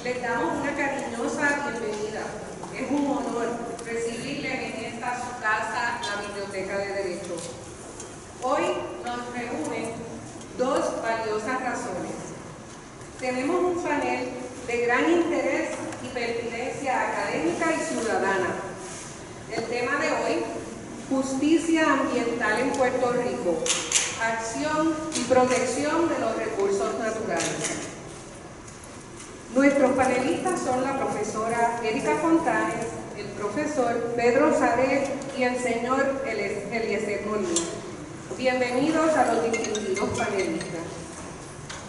Les damos una cariñosa bienvenida. Es un honor recibirles en esta su casa, la Biblioteca de Derecho. Hoy nos reúnen dos valiosas razones. Tenemos un panel de gran interés y pertinencia académica y ciudadana. El tema de hoy: justicia ambiental en Puerto Rico, acción y protección de los recursos naturales. Nuestros panelistas son la profesora Erika Fontanes, el profesor Pedro Sarel y el señor Eliezer Molina. Bienvenidos a los distinguidos panelistas.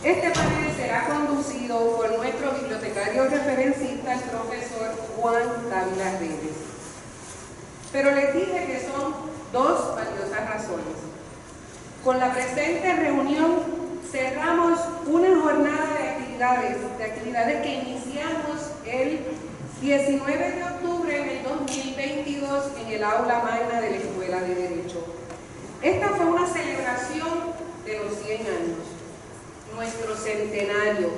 Este panel será conducido por nuestro bibliotecario referencista, el profesor Juan Dávila Reyes. Pero les dije que son dos valiosas razones. Con la presente reunión cerramos una jornada de actividades que iniciamos el 19 de octubre del 2022 en el aula magna de la Escuela de Derecho. Esta fue una celebración de los 100 años, nuestro centenario,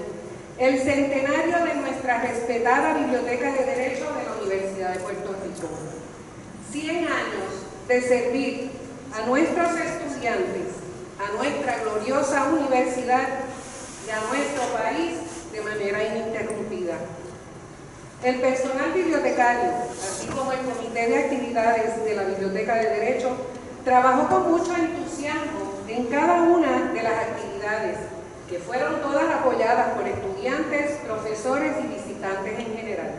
el centenario de nuestra respetada Biblioteca de Derecho de la Universidad de Puerto Rico. 100 años de servir a nuestros estudiantes, a nuestra gloriosa universidad y a nuestro país de manera ininterrumpida. El personal bibliotecario, así como el Comité de Actividades de la Biblioteca de Derecho, trabajó con mucho entusiasmo en cada una de las actividades, que fueron todas apoyadas por estudiantes, profesores y visitantes en general.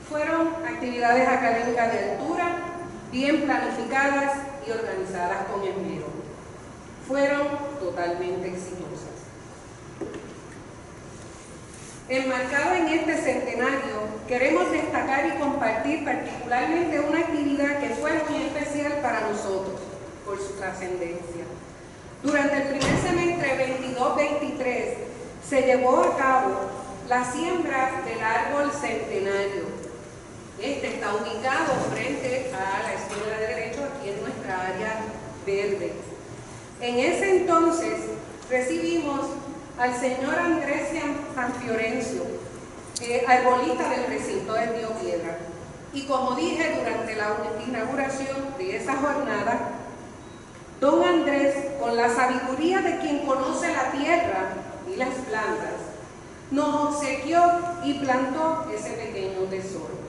Fueron actividades académicas de altura, bien planificadas y organizadas con esmero. Fueron totalmente exitosas. Enmarcado en este centenario, queremos destacar y compartir particularmente una actividad que fue muy especial para nosotros por su trascendencia. Durante el primer semestre 22-23 se llevó a cabo la siembra del árbol centenario. Este está ubicado frente a la Escuela de Derecho, aquí en nuestra área verde. En ese entonces recibimos al señor Andrés Sanfiorencio, arbolista del recinto del Río Piedra. Y como dije durante la inauguración de esa jornada, don Andrés, con la sabiduría de quien conoce la tierra y las plantas, nos obsequió y plantó ese pequeño tesoro.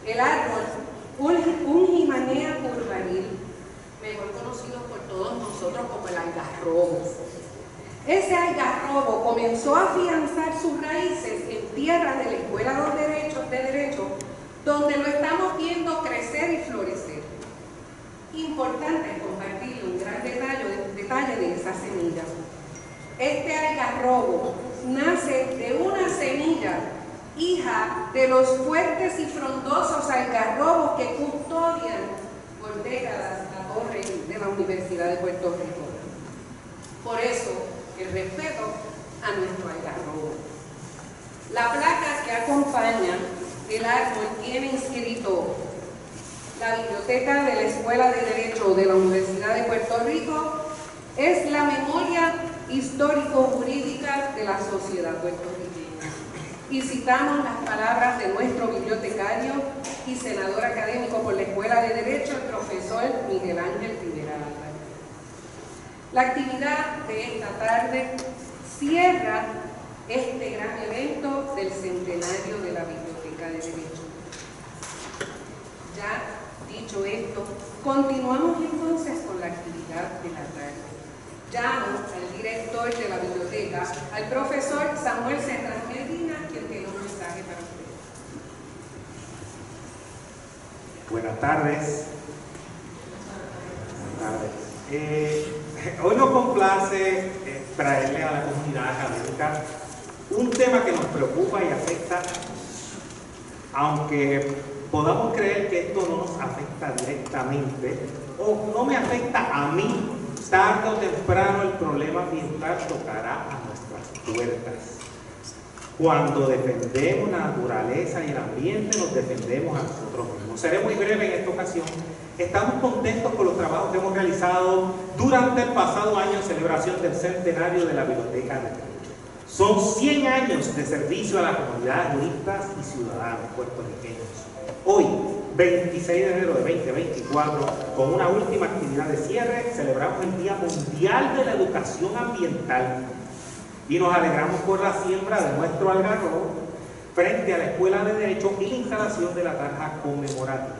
El árbol, un Himanea curvanil, mejor conocido por todos nosotros como el algarrobo. Ese algarrobo comenzó a afianzar sus raíces en tierra de la Escuela de Derecho, donde lo estamos viendo crecer y florecer. Importante compartir un gran detalle de esa semilla. Este algarrobo nace de una semilla, hija de los fuertes y frondosos algarrobos que custodian por décadas la torre de la Universidad de Puerto Rico. Por eso, el respeto a nuestro algarrobo. La placa que acompaña el árbol tiene inscrito: la Biblioteca de la Escuela de Derecho de la Universidad de Puerto Rico es la memoria histórico-jurídica de la sociedad puertorriqueña. Y citamos las palabras de nuestro bibliotecario y senador académico por la Escuela de Derecho, el profesor Miguel Ángel Rivera Álvarez. La actividad de esta tarde cierra este gran evento del centenario de la Biblioteca de Derecho. Ya dicho esto, continuamos entonces con la actividad de la tarde. Llamo al director de la biblioteca, al profesor Samuel Serrano Medina, quien tiene un mensaje para usted. Buenas tardes. Hoy nos complace traerle a la comunidad académica un tema que nos preocupa y afecta, aunque podamos creer que esto no nos afecta directamente, o no me afecta a mí, tarde o temprano el problema ambiental tocará a nuestras puertas. Cuando defendemos la naturaleza y el ambiente, nos defendemos a nosotros mismos. Seré muy breve en esta ocasión. Estamos contentos con los trabajos que hemos realizado durante el pasado año en celebración del centenario de la Biblioteca de Derecho. Son 100 años de servicio a la comunidad de juristas y ciudadanos puertorriqueños. Hoy, 26 de enero de 2024, con una última actividad de cierre, celebramos el Día Mundial de la Educación Ambiental y nos alegramos por la siembra de nuestro algarrobo frente a la Escuela de Derecho y la instalación de la tarja conmemorativa.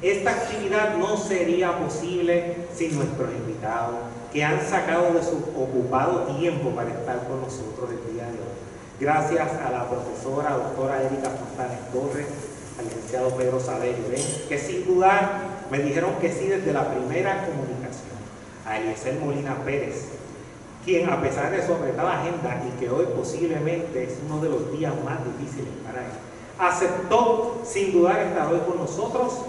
Esta actividad no sería posible sin nuestros invitados, que han sacado de su ocupado tiempo para estar con nosotros el día de hoy. Gracias a la profesora doctora Erika Fontanes Torres, al licenciado Pedro Saverio, que sin dudar me dijeron que sí desde la primera comunicación, a Eliezer Molina Pérez, quien a pesar de su apretada agenda y que hoy posiblemente es uno de los días más difíciles para él, aceptó sin dudar estar hoy con nosotros,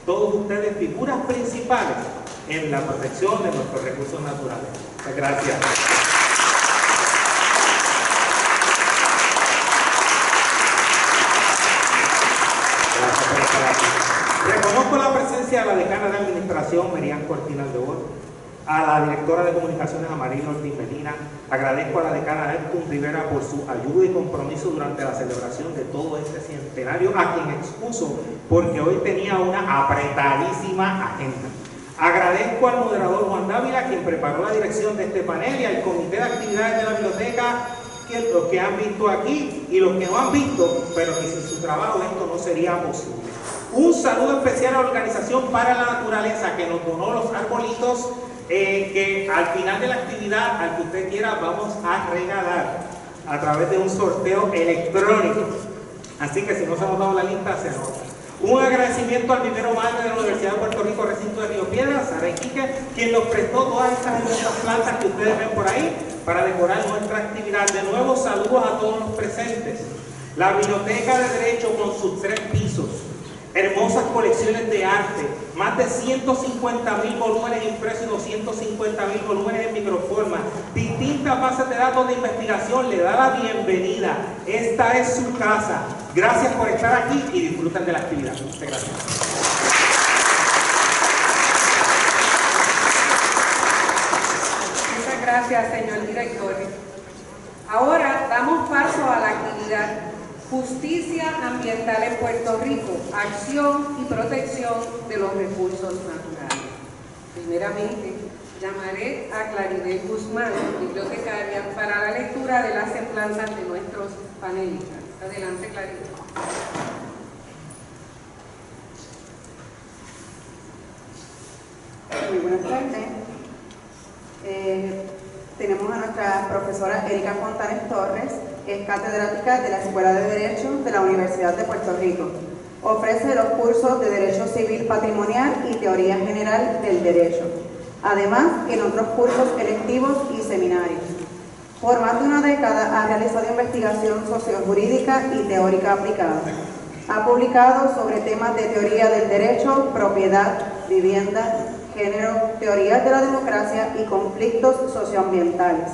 todos ustedes figuras principales en la protección de nuestros recursos naturales. Muchas gracias. Gracias por estar aquí. Reconozco la presencia de la decana de Administración, Merian Cortina Aldebor, a la directora de Comunicaciones, Amaril Ortiz Medina. Agradezco a la decana Edwin Rivera por su ayuda y compromiso durante la celebración de todo este centenario, a quien excuso porque hoy tenía una apretadísima agenda. Agradezco al moderador Juan Dávila, quien preparó la dirección de este panel, y al comité de actividades de la biblioteca, que los que han visto aquí y los que no han visto, pero que sin su trabajo esto no sería posible. Un saludo especial a la Organización para la Naturaleza, que nos donó los arbolitos que al final de la actividad, al que usted quiera, vamos a regalar a través de un sorteo electrónico. Así que si no se ha notado la lista, se anota. Un agradecimiento al vivero madre de la Universidad de Puerto Rico, recinto de Río Piedras, Sara Iquique, quien nos prestó todas estas hermosas plantas que ustedes ven por ahí para decorar nuestra actividad. De nuevo, saludos a todos los presentes. La Biblioteca de Derecho con sus 3 pisos, hermosas colecciones de arte, más de 150.000 volúmenes impresos y 250.000 volúmenes en microforma, distintas bases de datos de investigación, le da la bienvenida. Esta es su casa. Gracias por estar aquí y disfruten de la actividad. Muchas gracias. Muchas gracias, señor director. Ahora damos paso a la actividad Justicia Ambiental en Puerto Rico, acción y protección de los recursos naturales. Primeramente, llamaré a Claribel Guzmán, bibliotecaria, para la lectura de las semblanzas de nuestros panelistas. Adelante, Claribel. Muy buenas tardes. Tenemos a nuestra profesora Erika Fontanes Torres, es catedrática de la Escuela de Derecho de la Universidad de Puerto Rico. Ofrece los cursos de Derecho Civil Patrimonial y Teoría General del Derecho, además en otros cursos electivos y seminarios. Por más de una década ha realizado investigación sociojurídica y teórica aplicada. Ha publicado sobre temas de teoría del derecho, propiedad, vivienda, género, teorías de la democracia y conflictos socioambientales.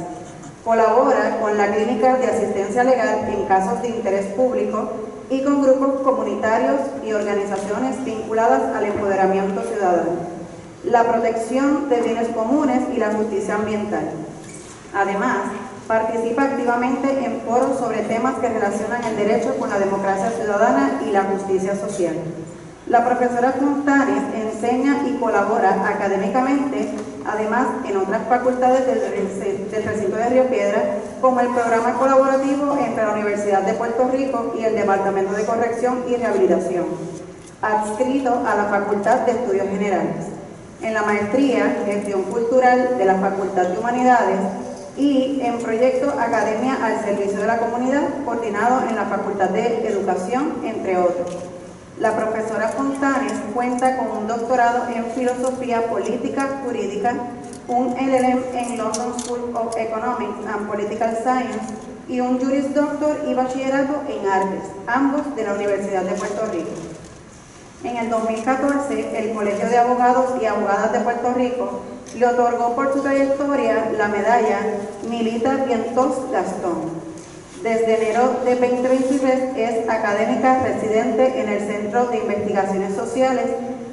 Colabora con la Clínica de Asistencia Legal en casos de interés público y con grupos comunitarios y organizaciones vinculadas al empoderamiento ciudadano, la protección de bienes comunes y la justicia ambiental. Además, participa activamente en foros sobre temas que relacionan el derecho con la democracia ciudadana y la justicia social. La profesora Fontanes enseña y colabora académicamente, además en otras facultades del recinto de Río Piedras, como el programa colaborativo entre la Universidad de Puerto Rico y el Departamento de Corrección y Rehabilitación, adscrito a la Facultad de Estudios Generales. En la maestría Gestión Cultural de la Facultad de Humanidades y en proyecto Academia al Servicio de la Comunidad, coordinado en la Facultad de Educación, entre otros. La profesora Fontanes cuenta con un doctorado en Filosofía Política Jurídica, un LLM en London School of Economics and Political Science y un Juris Doctor y Bachillerato en Artes, ambos de la Universidad de Puerto Rico. En el 2014, el Colegio de Abogados y Abogadas de Puerto Rico le otorgó por su trayectoria la medalla Milita Vientos Gastón. Desde enero de 2023 es académica residente en el Centro de Investigaciones Sociales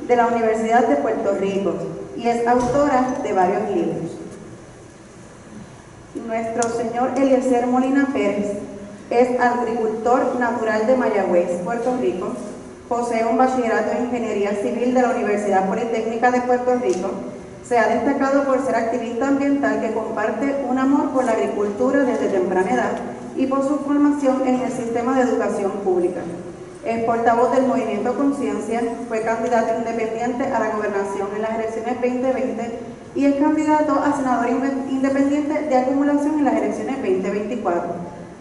de la Universidad de Puerto Rico y es autora de varios libros. Nuestro señor Eliezer Molina Pérez es agricultor natural de Mayagüez, Puerto Rico. Posee un bachillerato en Ingeniería Civil de la Universidad Politécnica de Puerto Rico. Se ha destacado por ser activista ambiental que comparte un amor por la agricultura desde temprana edad y por su formación en el sistema de educación pública. Es portavoz del Movimiento Conciencia, fue candidato independiente a la gobernación en las elecciones 2020 y es candidato a senador independiente de acumulación en las elecciones 2024.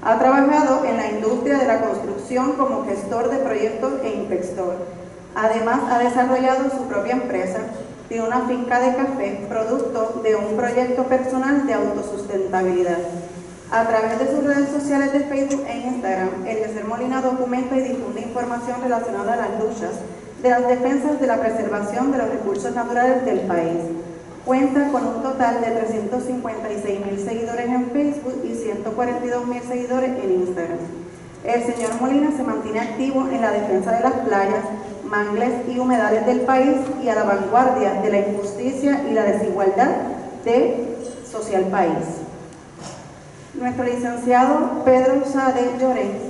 Ha trabajado en la industria de la construcción como gestor de proyectos e inspector. Además, ha desarrollado su propia empresa, tiene una finca de café, producto de un proyecto personal de autosustentabilidad. A través de sus redes sociales de Facebook e Instagram, Eliezer Molina documenta y difunde información relacionada a las luchas de las defensas de la preservación de los recursos naturales del país. Cuenta con un total de 356.000 seguidores en Facebook y 142.000 seguidores en Instagram. El señor Molina se mantiene activo en la defensa de las playas, mangles y humedales del país y a la vanguardia de la injusticia y la desigualdad social país. Nuestro licenciado Pedro Sade Llorens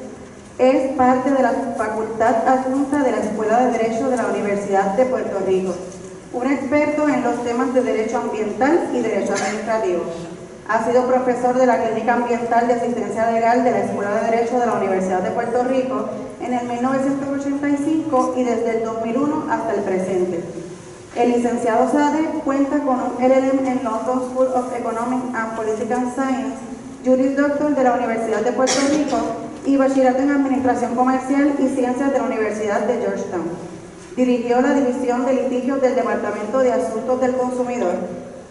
es parte de la Facultad Adjunta de la Escuela de Derecho de la Universidad de Puerto Rico, un experto en los temas de Derecho Ambiental y Derecho Administrativo. Ha sido profesor de la Clínica Ambiental de Asistencia Legal de la Escuela de Derecho de la Universidad de Puerto Rico en el 1985 y desde el 2001 hasta el presente. El licenciado Sade cuenta con un LLM en London School of Economic and Political Science, Juris Doctor de la Universidad de Puerto Rico y bachillerato en Administración Comercial y Ciencias de la Universidad de Georgetown. Dirigió la División de Litigios del Departamento de Asuntos del Consumidor.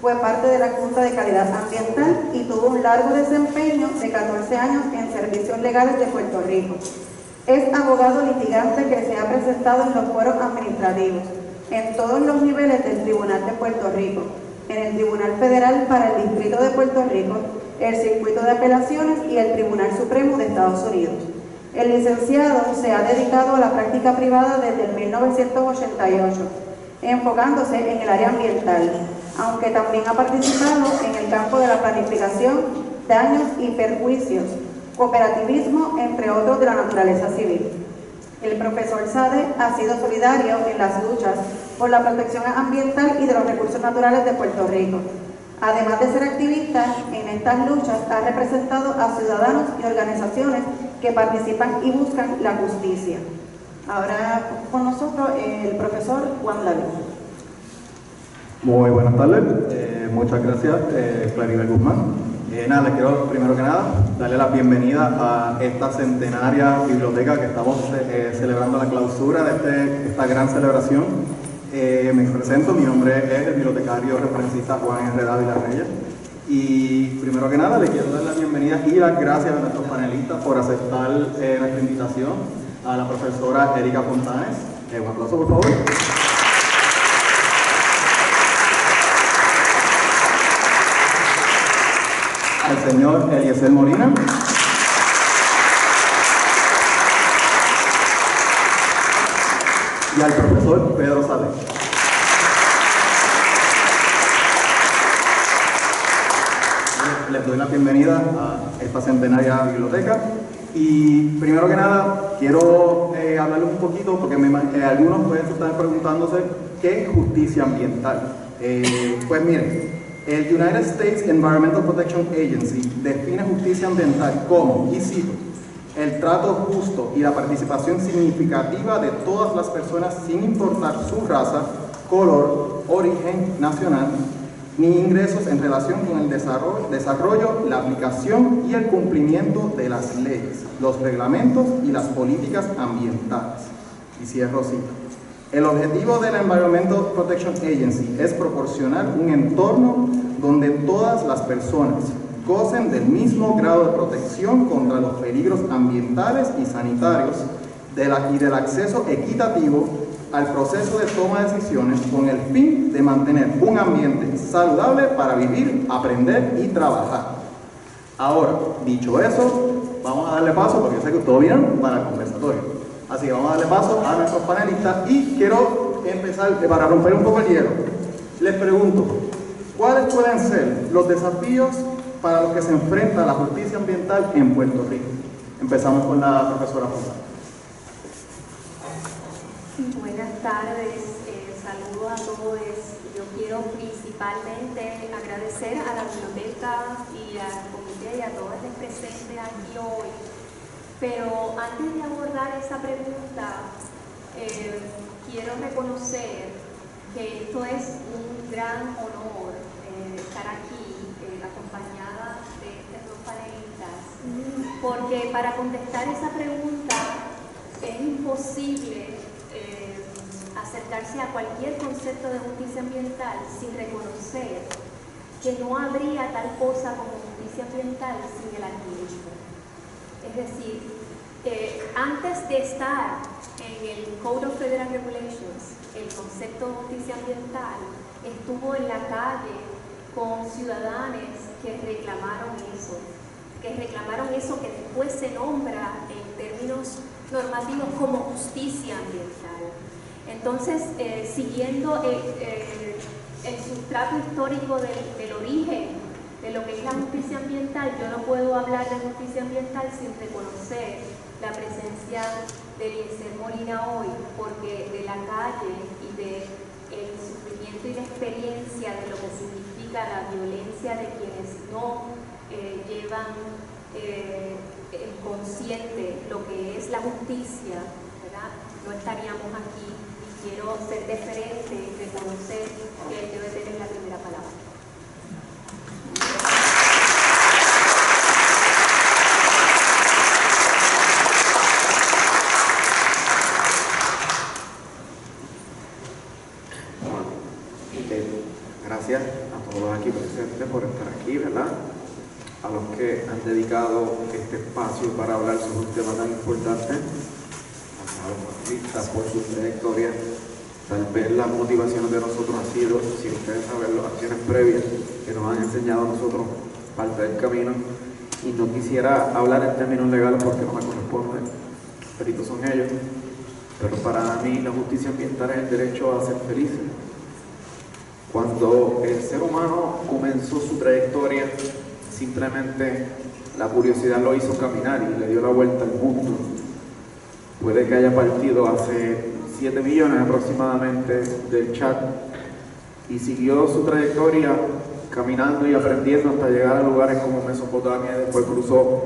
Fue parte de la Junta de Calidad Ambiental y tuvo un largo desempeño de 14 años en servicios legales de Puerto Rico. Es abogado litigante que se ha presentado en los foros administrativos, en todos los niveles del Tribunal de Puerto Rico, en el Tribunal Federal para el Distrito de Puerto Rico, el Circuito de Apelaciones y el Tribunal Supremo de Estados Unidos. El licenciado se ha dedicado a la práctica privada desde el 1988, enfocándose en el área ambiental, aunque también ha participado en el campo de la planificación, daños y perjuicios, cooperativismo, entre otros de la naturaleza civil. El profesor Sade ha sido solidario en las luchas por la protección ambiental y de los recursos naturales de Puerto Rico. Además de ser activista en estas luchas, ha representado a ciudadanos y organizaciones que participan y buscan la justicia. Ahora con nosotros el profesor Juan David. Muy buenas tardes, muchas gracias Claribel Guzmán. Les quiero primero que nada darle la bienvenida a esta centenaria biblioteca que estamos celebrando la clausura de esta gran celebración. Me presento, mi nombre es el bibliotecario referencista Juan R. Dávila Reyes. Y primero que nada le quiero dar la bienvenida y las gracias a nuestros panelistas por aceptar nuestra invitación, a la profesora Erika Fontanes. Un aplauso por favor. Al señor Eliezer Molina. Y al profesor Pedro Sade. Les doy la bienvenida a esta centenaria biblioteca. Y primero que nada, quiero hablarles un poquito, porque algunos pueden estar preguntándose qué es justicia ambiental. Pues miren, el United States Environmental Protection Agency define justicia ambiental como, y cito, el trato justo y la participación significativa de todas las personas sin importar su raza, color, origen nacional, ni ingresos en relación con el desarrollo, la aplicación y el cumplimiento de las leyes, los reglamentos y las políticas ambientales. Y cierro cita. El objetivo de la Environmental Protection Agency es proporcionar un entorno donde todas las personas gocen del mismo grado de protección contra los peligros ambientales y sanitarios y del acceso equitativo al proceso de toma de decisiones con el fin de mantener un ambiente saludable para vivir, aprender y trabajar. Ahora, dicho eso, vamos a darle paso, porque yo sé que todos vienen para el conversatorio. Así que vamos a darle paso a nuestros panelistas y quiero empezar, para romper un poco el hielo, les pregunto, ¿cuáles pueden ser los desafíos para los que se enfrenta a la justicia ambiental en Puerto Rico. Empezamos con la profesora Fontana. Buenas tardes, saludos a todos. Yo quiero principalmente agradecer a la biblioteca y al comité y a todos los presentes aquí hoy. Pero antes de abordar esa pregunta, quiero reconocer que esto es un gran honor estar aquí acompañada de estos dos panelistas, porque para contestar esa pregunta es imposible acercarse a cualquier concepto de justicia ambiental sin reconocer que no habría tal cosa como justicia ambiental sin el activismo. Es decir, antes de estar en el Code of Federal Regulations, el concepto de justicia ambiental estuvo en la calle con ciudadanos que reclamaron eso que después se nombra en términos normativos como justicia ambiental. Entonces, siguiendo el sustrato histórico del origen de lo que es la justicia ambiental, yo no puedo hablar de justicia ambiental sin reconocer la presencia de Eliezer Molina hoy, porque de la calle y del sufrimiento y la experiencia de lo que significa la violencia de quienes no llevan consciente lo que es la justicia, ¿verdad? No estaríamos aquí, y quiero ser deferente y reconocer que él debe tener la primera palabra. Gracias a todos aquí presentes por estar aquí, ¿verdad? A los que han dedicado este espacio para hablar sobre un tema tan importante, a los panelistas por su trayectoria. Tal vez las motivaciones de nosotros han sido, si ustedes saben, las acciones previas que nos han enseñado a nosotros parte del camino, y no quisiera hablar en términos legales porque no me corresponde, peritos son ellos, pero para mí la justicia ambiental es el derecho a ser felices. Cuando el ser humano comenzó su trayectoria, simplemente la curiosidad lo hizo caminar y le dio la vuelta al mundo. Puede que haya partido hace 7 millones aproximadamente del chat y siguió su trayectoria caminando y aprendiendo hasta llegar a lugares como Mesopotamia, después cruzó,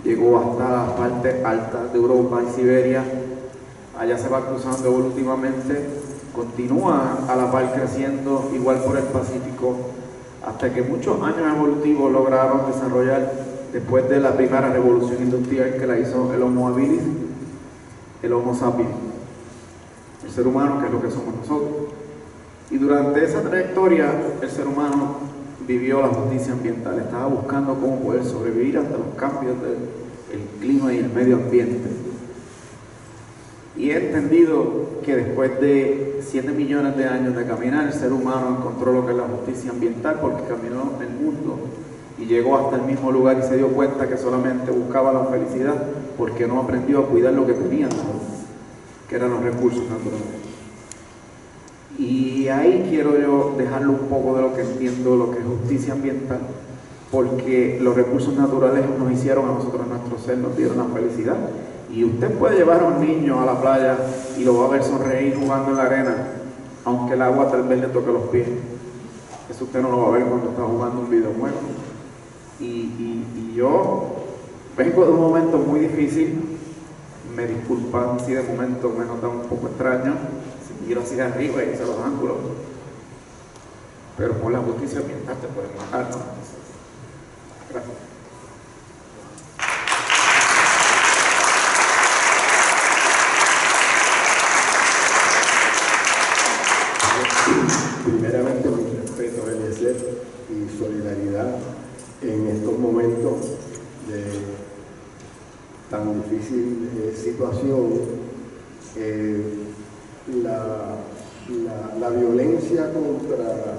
llegó hasta las partes altas de Europa y Siberia, allá se va cruzando evolutivamente, continúa a la par creciendo igual por el Pacífico, hasta que muchos años evolutivos lograron desarrollar, después de la primera revolución industrial que la hizo el Homo habilis, el Homo sapiens, el ser humano, que es lo que somos nosotros. Y durante esa trayectoria el ser humano vivió la justicia ambiental, estaba buscando cómo poder sobrevivir ante los cambios del clima y el medio ambiente. Y he entendido que después de 7 millones de años de caminar, el ser humano encontró lo que es la justicia ambiental, porque caminó el mundo y llegó hasta el mismo lugar y se dio cuenta que solamente buscaba la felicidad porque no aprendió a cuidar lo que tenía, que eran los recursos naturales. Y ahí quiero yo dejarle un poco de lo que entiendo, lo que es justicia ambiental, porque los recursos naturales nos hicieron a nosotros, nuestro ser, nos dieron la felicidad. Y usted puede llevar a un niño a la playa y lo va a ver sonreír jugando en la arena, aunque el agua tal vez le toque los pies. Eso usted no lo va a ver cuando está jugando un videojuego. Y yo vengo de un momento muy difícil, me disculpan si de momento me nota un poco extraño, si miro hacia arriba y hacia los ángulos, pero por la justicia ambiental te pueden matar, ¿no? Gracias. Primeramente, mi respeto a Eliezer y solidaridad en estos momentos de tan difícil situación. La violencia contra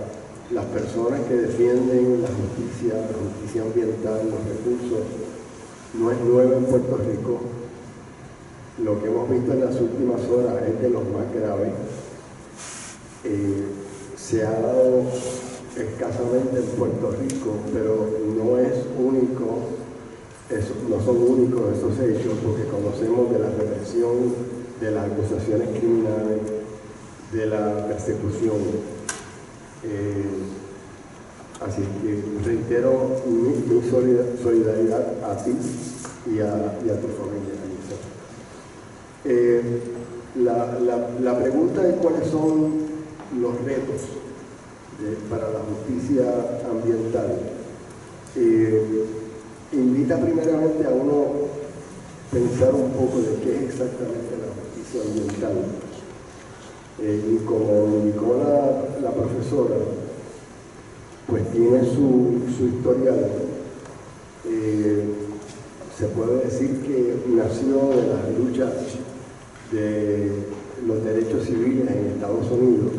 las personas que defienden la justicia ambiental, los recursos, no es nueva en Puerto Rico. Lo que hemos visto en las últimas horas es de los más graves. Se ha dado escasamente en Puerto Rico, pero no es único, no son únicos esos hechos, porque conocemos de la represión, de las acusaciones criminales, de la persecución. Así que reitero mi solidaridad a ti y a tu familia, Elisa. La pregunta es cuáles son los retos para la justicia ambiental. Invita primeramente a uno pensar un poco de qué es exactamente la justicia ambiental. Y como indicó la profesora, pues tiene su historial. Se puede decir que nació de las luchas de los derechos civiles en Estados Unidos,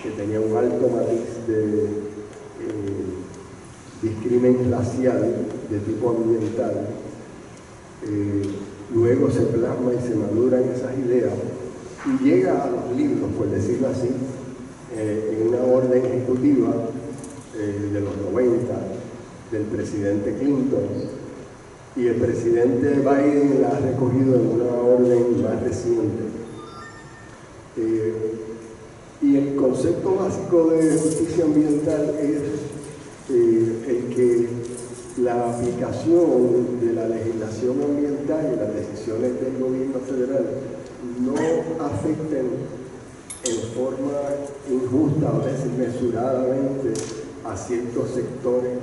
que tenía un alto matiz de discrimen racial de tipo ambiental. Luego se plasma y se maduran esas ideas y llega a los libros, por decirlo así, en una orden ejecutiva de los 90 del presidente Clinton, y el presidente Biden la ha recogido en una orden más reciente. Y el concepto básico de justicia ambiental es el que la aplicación de la legislación ambiental y las decisiones del gobierno federal no afecten en forma injusta o desmesuradamente a ciertos sectores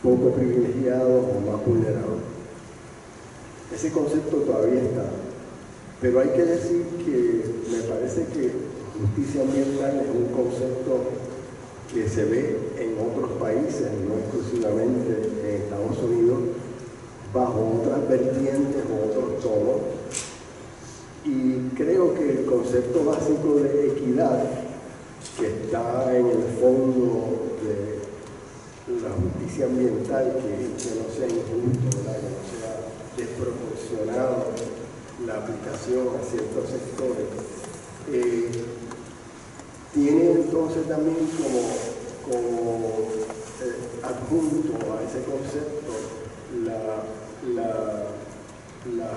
poco privilegiados o más vulnerables. Ese concepto todavía está, pero hay que decir que me parece que justicia ambiental es un concepto que se ve en otros países, no exclusivamente en Estados Unidos, bajo otras vertientes o otros tonos. Y creo que el concepto básico de equidad, que está en el fondo de la justicia ambiental, que no sea injusto, ¿verdad? Que no sea desproporcionado la aplicación a ciertos sectores, tiene entonces también como adjunto a ese concepto la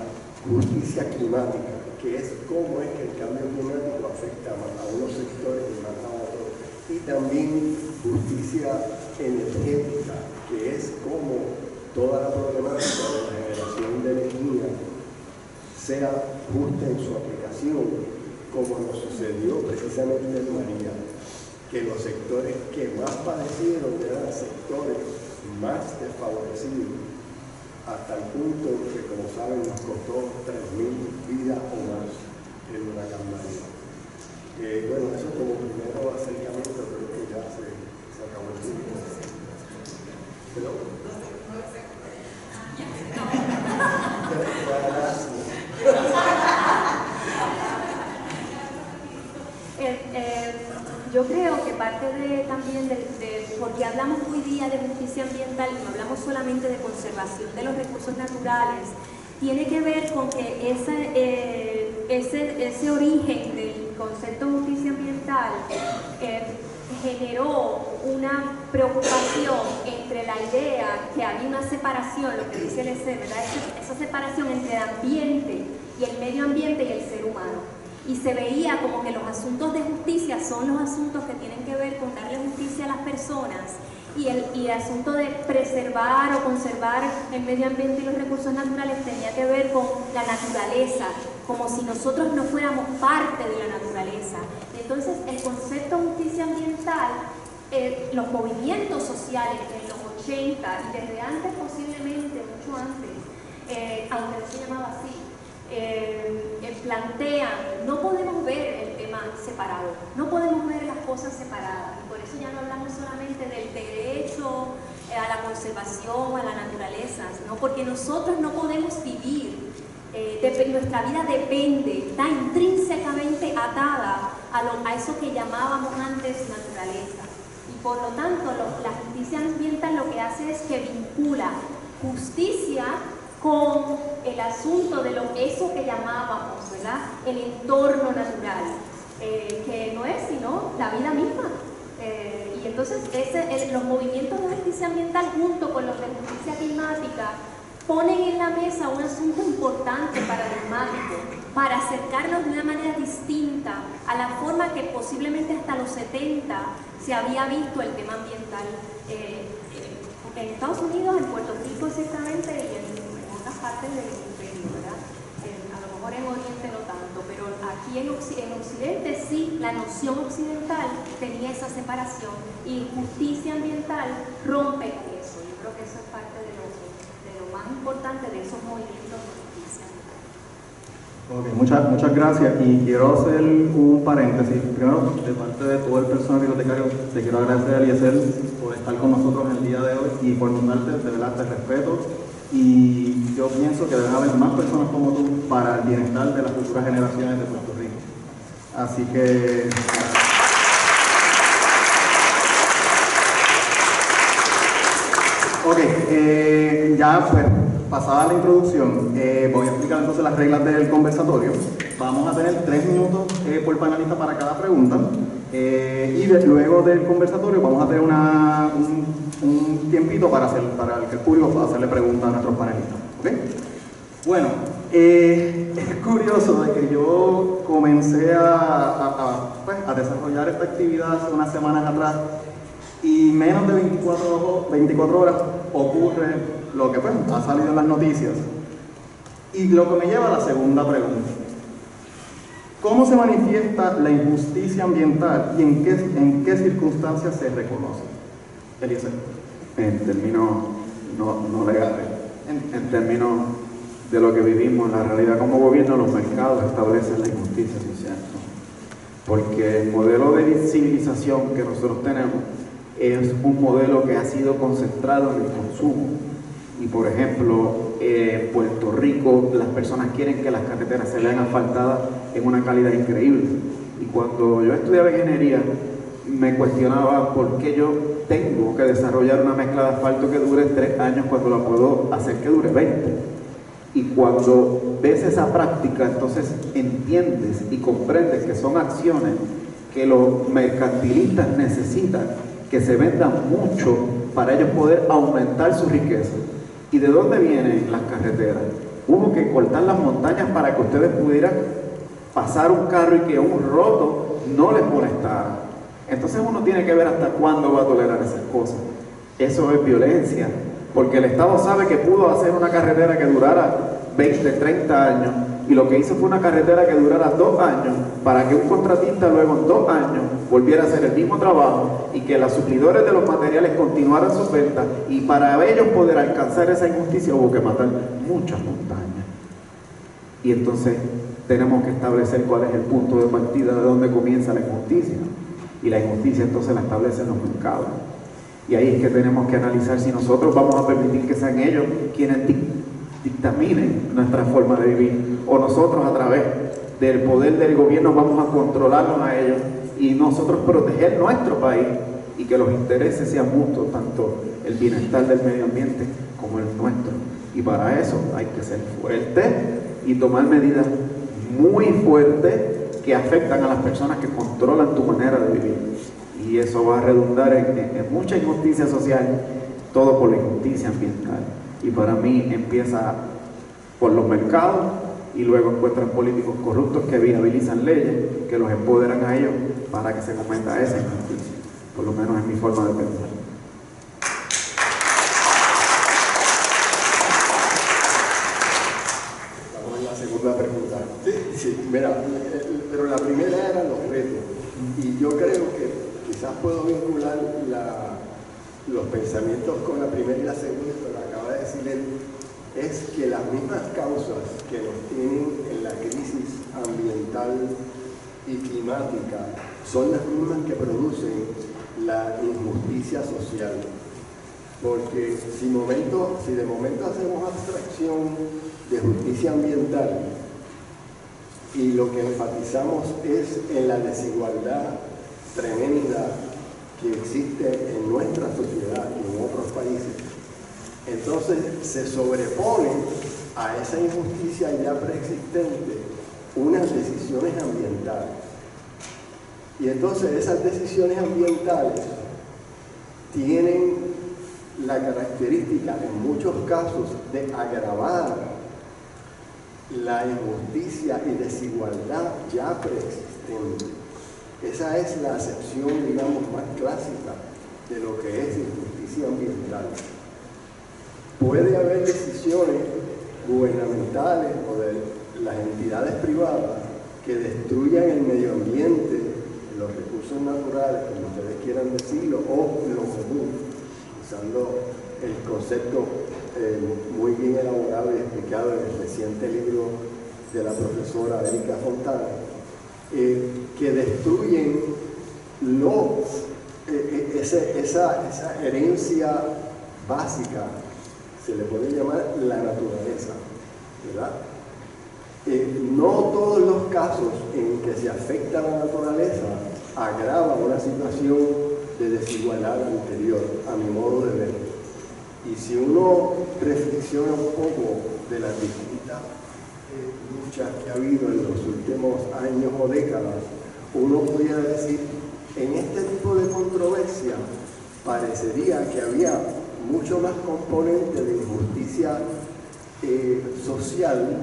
justicia climática, que es cómo es que el cambio climático afecta más a unos sectores y más a otros, y también justicia energética, que es cómo toda la problemática de la generación de energía sea justa en su aplicación, como nos sucedió precisamente en María, que los sectores que más padecieron eran sectores más desfavorecidos, hasta el punto que, como saben, nos costó 3.000 vidas o más el huracán María. Bueno, eso como primero acercamiento, creo que ya se acabó el tiempo. Pero, yo creo que parte también porque hablamos hoy día de justicia ambiental y no hablamos solamente de conservación de los recursos naturales, tiene que ver con que ese origen del concepto de justicia ambiental generó una preocupación entre la idea que había una separación, lo que dice el EC, ¿verdad? Esa separación entre el ambiente y el medio ambiente y el ser humano. Y se veía como que los asuntos de justicia son los asuntos que tienen que ver con darle justicia a las personas, y el asunto de preservar o conservar el medio ambiente y los recursos naturales tenía que ver con la naturaleza, como si nosotros no fuéramos parte de la naturaleza. Entonces, el concepto de justicia ambiental, los movimientos sociales en los 80 y desde antes posiblemente, mucho antes, aunque no se llamaba así, plantean, no podemos ver el tema separado, no podemos ver las cosas separadas, y por eso ya no hablamos solamente del derecho a la conservación, a la naturaleza, sino porque nosotros no podemos vivir, nuestra vida depende, está intrínsecamente atada a eso que llamábamos antes naturaleza, y por lo tanto la justicia ambiental lo que hace es que vincula justicia con el asunto de eso que llamábamos, ¿verdad?, el entorno natural, que no es sino la vida misma. Y entonces los movimientos de justicia ambiental junto con los de justicia climática ponen en la mesa un asunto importante, paradigmático, para acercarnos de una manera distinta a la forma que posiblemente hasta los 70 se había visto el tema ambiental en Estados Unidos, en Puerto Rico ciertamente y en otras partes del imperio, ¿verdad? A lo mejor en Oriente no tanto, pero aquí en Occidente sí, la noción occidental tenía esa separación y justicia ambiental rompe con eso. Yo creo que eso es parte de lo más importante de esos movimientos de justicia. Ok, muchas gracias, y quiero hacer un paréntesis. Primero, de parte de todo el personal bibliotecario, te quiero agradecer a Eliezer por estar con nosotros en el día de hoy y por darte, de verdad, te respeto, y yo pienso que deben haber más personas como tú para el bienestar de las futuras generaciones de Puerto Rico. Así que... Ok, ya pues, pasada la introducción, voy a explicar entonces las reglas del conversatorio. Vamos a tener 3 minutos por panelista para cada pregunta, y luego del conversatorio vamos a tener un tiempito para que el público pueda hacerle preguntas a nuestros panelistas. ¿Okay? Bueno, es curioso de que yo comencé a desarrollar esta actividad hace unas semanas atrás, y menos de 24 horas ocurre lo que ha salido en las noticias. Y lo que me lleva a la segunda pregunta: ¿cómo se manifiesta la injusticia ambiental y en qué circunstancias se reconoce? Eliezer. En términos no legales, en términos de lo que vivimos, la realidad como gobierno, los mercados establecen la injusticia social, ¿no? Porque el modelo de civilización que nosotros tenemos es un modelo que ha sido concentrado en el consumo. Y por ejemplo, en Puerto Rico las personas quieren que las carreteras se vean asfaltadas en una calidad increíble. Y cuando yo estudiaba ingeniería, me cuestionaba por qué yo tengo que desarrollar una mezcla de asfalto que dure 3 años cuando la puedo hacer que dure 20. Y cuando ves esa práctica, entonces entiendes y comprendes que son acciones que los mercantilistas necesitan que se vendan mucho para ellos poder aumentar su riqueza. ¿Y de dónde vienen las carreteras? Hubo que cortar las montañas para que ustedes pudieran pasar un carro y que un roto no les molestara. Entonces uno tiene que ver hasta cuándo va a tolerar esas cosas. Eso es violencia, porque el Estado sabe que pudo hacer una carretera que durara 20, 30 años, y lo que hizo fue una carretera que durara 2 años para que un contratista luego en 2 años volviera a hacer el mismo trabajo y que los suplidores de los materiales continuaran sus ventas, y para ellos poder alcanzar esa injusticia hubo que matar muchas montañas. Y entonces tenemos que establecer cuál es el punto de partida de dónde comienza la injusticia, y la injusticia entonces la establecen los mercados. Y ahí es que tenemos que analizar si nosotros vamos a permitir que sean ellos quienes dictaminen nuestra forma de vivir, o nosotros a través del poder del gobierno vamos a controlarlos a ellos y nosotros proteger nuestro país y que los intereses sean mutuos, tanto el bienestar del medio ambiente como el nuestro. Y para eso hay que ser fuertes y tomar medidas muy fuertes que afectan a las personas que controlan tu manera de vivir. Y eso va a redundar en mucha injusticia social, todo por la injusticia ambiental. Y para mí empieza por los mercados y luego encuentran políticos corruptos que viabilizan leyes que los empoderan a ellos para que se cometa esa injusticia. Por lo menos es mi forma de pensar. Vamos a la segunda pregunta. Sí, mira, pero la primera era los retos. Y yo creo que quizás puedo vincular los pensamientos con la primera y la segunda, pero acaba de decir él, es que las mismas causas que nos tienen en la crisis ambiental y climática son las mismas que producen la injusticia social. Porque si de momento hacemos abstracción de justicia ambiental y lo que enfatizamos es en la desigualdad tremenda que existe en nuestra sociedad y en otros países, entonces se sobrepone a esa injusticia ya preexistente unas decisiones ambientales. Y entonces esas decisiones ambientales tienen la característica en muchos casos de agravar la injusticia y desigualdad ya preexistente. Esa es la acepción, digamos, más clásica de lo que es injusticia ambiental. Puede haber decisiones gubernamentales o de las entidades privadas que destruyan el medio ambiente, los recursos naturales, como ustedes quieran decirlo, o lo común, usando el concepto muy bien elaborado y explicado en el reciente libro de la profesora Erika Fontana, que destruyen esa herencia básica, se le puede llamar la naturaleza, ¿verdad? No todos los casos en que se afecta la naturaleza agravan una situación de desigualdad anterior, a mi modo de ver. Y si uno reflexiona un poco de las distintas luchas que ha habido en los últimos años o décadas, uno podría decir, en este tipo de controversia parecería que había mucho más componente de injusticia social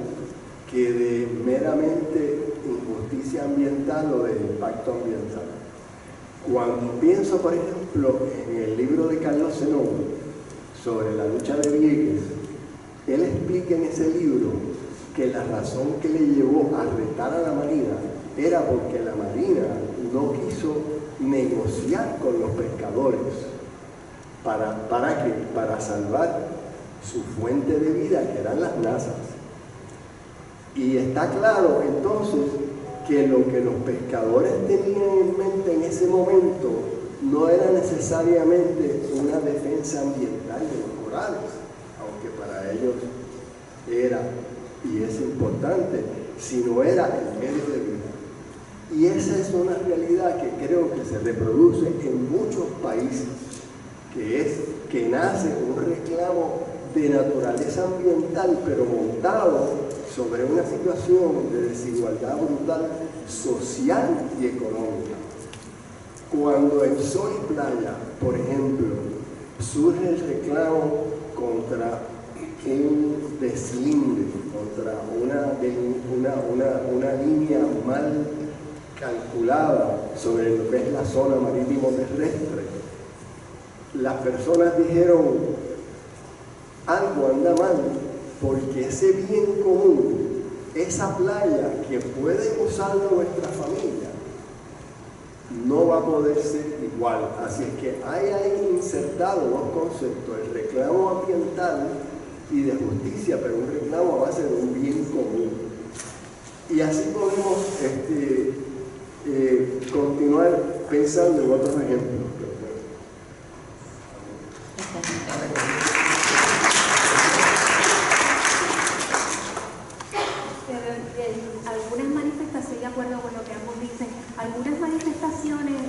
que de meramente injusticia ambiental o de impacto ambiental. Cuando pienso, por ejemplo, en el libro de Carlos Zenón sobre la lucha de Vieques, él explica en ese libro que la razón que le llevó a retar a la Marina era porque la Marina no quiso negociar con los pescadores para salvar su fuente de vida, que eran las nazas. Y está claro entonces que lo que los pescadores tenían en mente en ese momento no era necesariamente una defensa ambiental de los corales, aunque para ellos era y es importante, sino era el medio de vida. Y esa es una realidad que creo que se reproduce en muchos países, que nace un reclamo de naturaleza ambiental, pero montado sobre una situación de desigualdad brutal social y económica. Cuando en Sol y Playa, por ejemplo, surge el reclamo contra un deslinde, contra una línea mal calculada sobre lo que es la zona marítimo terrestre, las personas dijeron, algo anda mal, porque ese bien común, esa playa que puede usar nuestra familia, no va a poder ser igual. Así es que hay ahí insertado dos conceptos, el reclamo ambiental y de justicia, pero un reclamo a base de un bien común. Y así podemos continuar pensando en otros ejemplos. Algunas manifestaciones, de acuerdo con lo que ambos dicen, algunas manifestaciones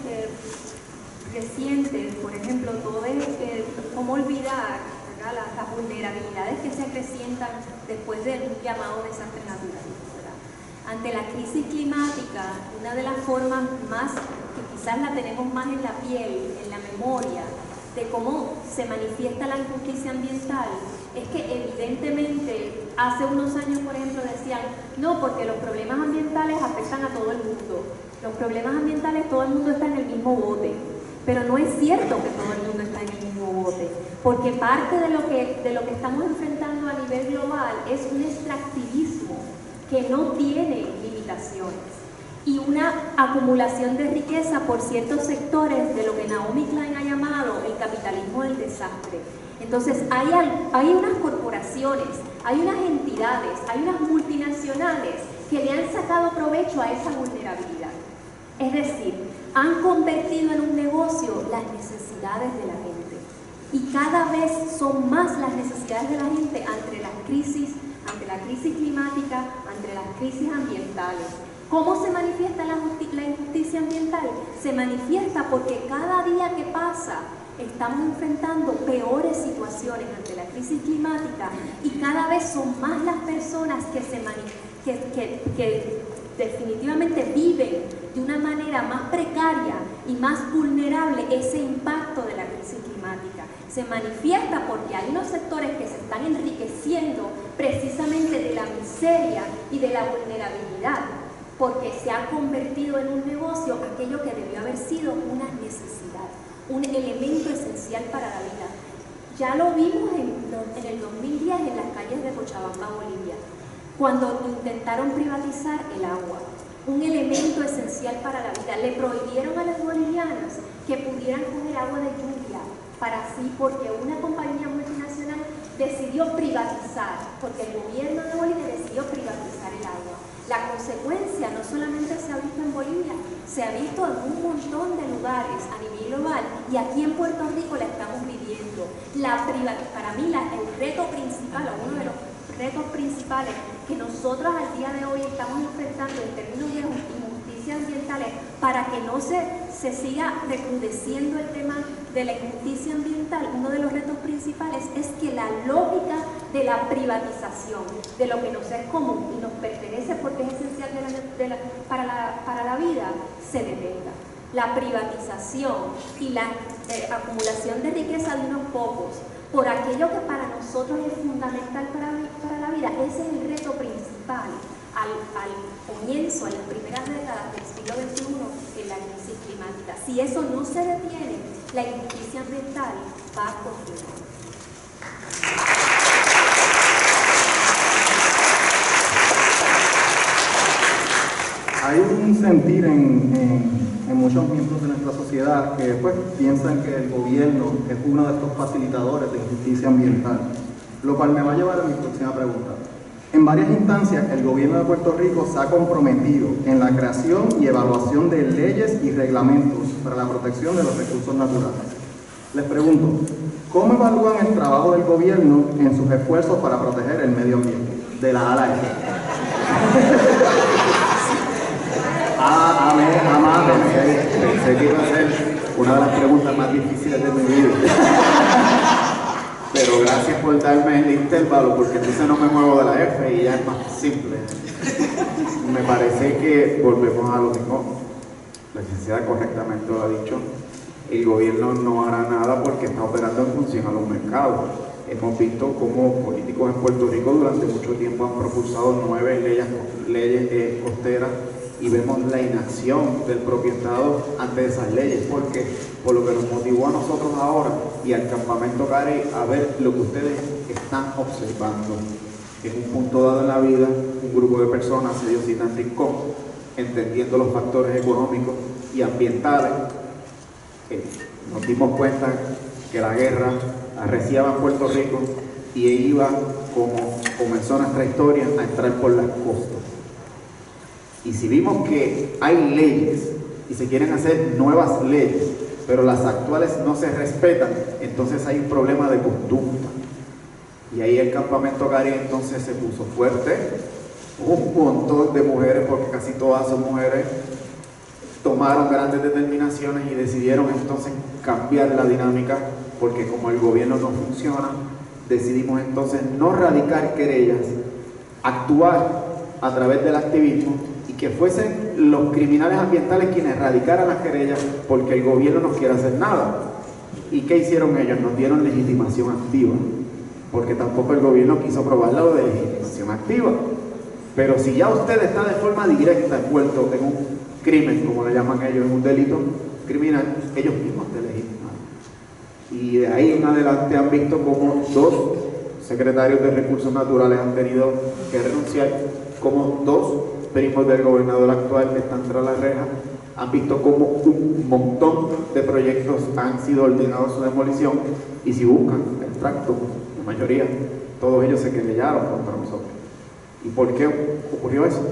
recientes, por ejemplo, todo es cómo olvidar las vulnerabilidades que se acrecientan después del llamado desastre natural. Ante la crisis climática, una de las formas más, que quizás la tenemos más en la piel, en la memoria, de cómo se manifiesta la injusticia ambiental, es que evidentemente hace unos años, por ejemplo, decían, no, porque los problemas ambientales afectan a todo el mundo. Los problemas ambientales, todo el mundo está en el mismo bote. Pero no es cierto que todo el mundo está en el mismo bote, porque parte de lo que estamos enfrentando a nivel global es un extractivismo que no tiene limitaciones y una acumulación de riqueza por ciertos sectores de lo que Naomi Klein ha llamado el capitalismo del desastre. Entonces hay unas corporaciones, hay unas entidades, hay unas multinacionales que le han sacado provecho a esa vulnerabilidad. Es decir, han convertido en un negocio las necesidades de la gente. Y cada vez son más las necesidades de la gente ante la crisis climática, ante las crisis ambientales. ¿Cómo se manifiesta la injusticia ambiental? Se manifiesta porque cada día que pasa estamos enfrentando peores situaciones ante la crisis climática y cada vez son más las personas que definitivamente viven de una manera más precaria y más vulnerable ese impacto de la crisis climática. Se manifiesta porque hay unos sectores que se están enriqueciendo precisamente de la miseria y de la vulnerabilidad, porque se ha convertido en un negocio aquello que debió haber sido una necesidad, un elemento esencial para la vida. Ya lo vimos en el 2010 en las calles de Cochabamba, Bolivia, cuando intentaron privatizar el agua, un elemento esencial para la vida. Le prohibieron a las bolivianas que pudieran coger agua de lluvia, para así, porque una compañía multinacional decidió privatizar, porque el gobierno de Bolivia decidió privatizar el agua. La consecuencia no solamente se ha visto en Bolivia, se ha visto en un montón de lugares a nivel global, y aquí en Puerto Rico la estamos viviendo. Para mí el reto principal, o uno de los retos principales que nosotros al día de hoy estamos enfrentando en términos de injusticias ambientales, para que no se siga recrudeciendo el tema de la injusticia ambiental, uno de los retos principales es que la lógica de la privatización de lo que nos es común y nos pertenece porque es esencial para la vida, se detenga. La privatización y la acumulación de riqueza de unos pocos por aquello que para nosotros es fundamental para la vida, ese es el reto principal al comienzo, en las primeras décadas del siglo XXI, en la crisis climática. Si eso no se detiene, la injusticia ambiental va a continuar. Hay un sentir en muchos miembros de nuestra sociedad que pues, piensan que el gobierno es uno de estos facilitadores de injusticia ambiental, lo cual me va a llevar a mi próxima pregunta. En varias instancias, el gobierno de Puerto Rico se ha comprometido en la creación y evaluación de leyes y reglamentos para la protección de los recursos naturales. Les pregunto, ¿cómo evalúan el trabajo del gobierno en sus esfuerzos para proteger el medio ambiente? De la A a la F. Pensé que iba a ser una de las preguntas más difíciles de mi vida. Pero gracias por darme el intervalo, porque entonces no me muevo de la F y ya es más simple. Me parece que volvemos a lo mismo. La licenciada correctamente lo ha dicho. El gobierno no hará nada porque está operando en función a los mercados. Hemos visto cómo políticos en Puerto Rico durante mucho tiempo han propulsado 9 leyes costeras, y vemos la inacción del propio Estado ante esas leyes, porque por lo que nos motivó a nosotros ahora y al campamento Carey a ver lo que ustedes están observando. En un punto dado en la vida, un grupo de personas se dio cita en Rincón, entendiendo los factores económicos y ambientales. Nos dimos cuenta que la guerra arreciaba en Puerto Rico y iba, como comenzó nuestra historia, a entrar por las costas. Y si vimos que hay leyes y se quieren hacer nuevas leyes, pero las actuales no se respetan, entonces hay un problema de conducta. Y ahí el campamento Carey entonces se puso fuerte. Un montón de mujeres, porque casi todas son mujeres, tomaron grandes determinaciones y decidieron entonces cambiar la dinámica, porque como el gobierno no funciona, decidimos entonces no radicar querellas, actuar a través del activismo, y que fuesen los criminales ambientales quienes radicaran las querellas, porque el gobierno no quiere hacer nada. ¿Y qué hicieron ellos? Nos dieron legitimación activa, porque tampoco el gobierno quiso aprobar lo de legitimación activa. Pero si ya usted está de forma directa envuelto en un crimen, como le llaman ellos, en un delito criminal, ellos mismos te legitiman. Y de ahí en adelante han visto como 2 secretarios de Recursos Naturales han tenido que renunciar, como 2 primos del gobernador actual que están tras la reja, han visto como un montón de proyectos han sido ordenados su demolición, y si buscan el tracto, la mayoría, todos ellos se querellaron contra nosotros. ¿Y por qué ocurrió eso?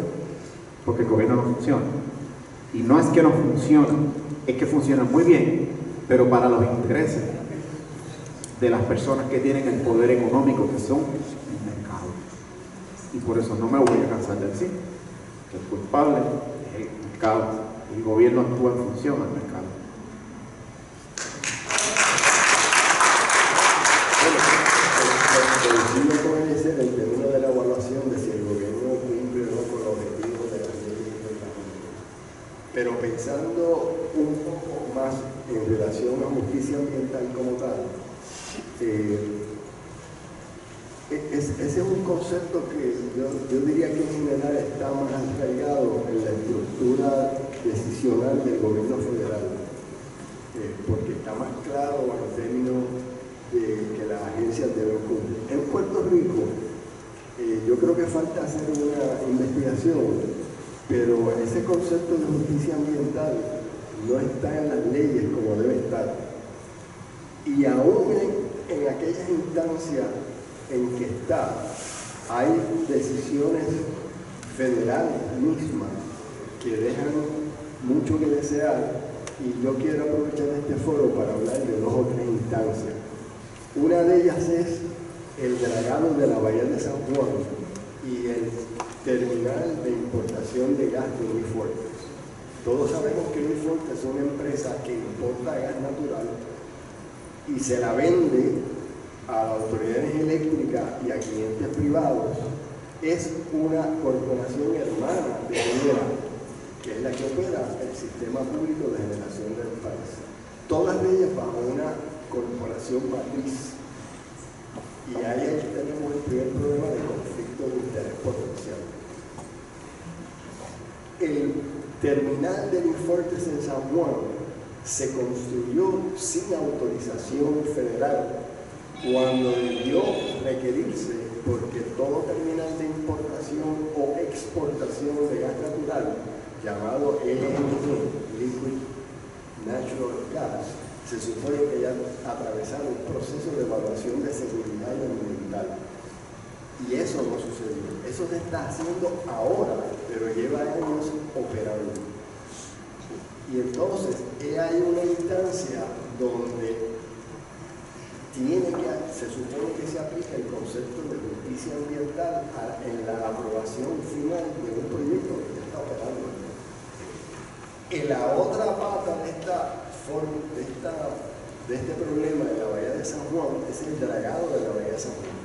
Porque el gobierno no funciona. Y no es que no funcione, es que funciona muy bien, pero para los intereses de las personas que tienen el poder económico, que son el mercado. Y por eso no me voy a cansar de decir que el culpable es el mercado. El gobierno actúa en función al mercado. Coincido con ese en términos de la evaluación de si el gobierno cumple o no con los objetivos de las leyes y reglamentos. Pero pensando un poco más en relación a justicia ambiental como tal, ese es un concepto que yo diría que en general está más arraigado en la estructura decisional del gobierno federal, porque está más claro en términos de que las agencias deben cumplir. En Puerto Rico, yo creo que falta hacer una investigación, pero ese concepto de justicia ambiental no está en las leyes como debe estar. Y aún en aquellas instancias en que está, hay decisiones federales mismas que dejan mucho que desear, y yo quiero aprovechar este foro para hablar de 2 o 3 instancias. Una de ellas es el dragado de la Bahía de San Juan y el terminal de importación de gas de New Fortress. Todos sabemos que New Fortress es una empresa que importa gas natural y se la vende a las autoridades eléctricas y a clientes privados. Es una corporación hermana de Minera, que es la que opera el sistema público de generación del país. Todas ellas bajo una corporación matriz. Y ahí tenemos el primer problema de conflicto de interés potencial. El terminal de New Fortress en San Juan se construyó sin autorización federal cuando debió requerirse, porque todo terminal de importación o exportación de gas natural, llamado LNG, Liquid Natural Gas, se supone que ya atravesaron un proceso de evaluación de seguridad ambiental. Y eso no sucedió. Eso se está haciendo ahora, pero lleva años operando. Y entonces, hay una instancia donde se supone que se aplica el concepto de justicia ambiental en la aprobación final de un proyecto que ya está operando. En la otra pata de este problema de la Bahía de San Juan es el dragado de la Bahía de San Juan,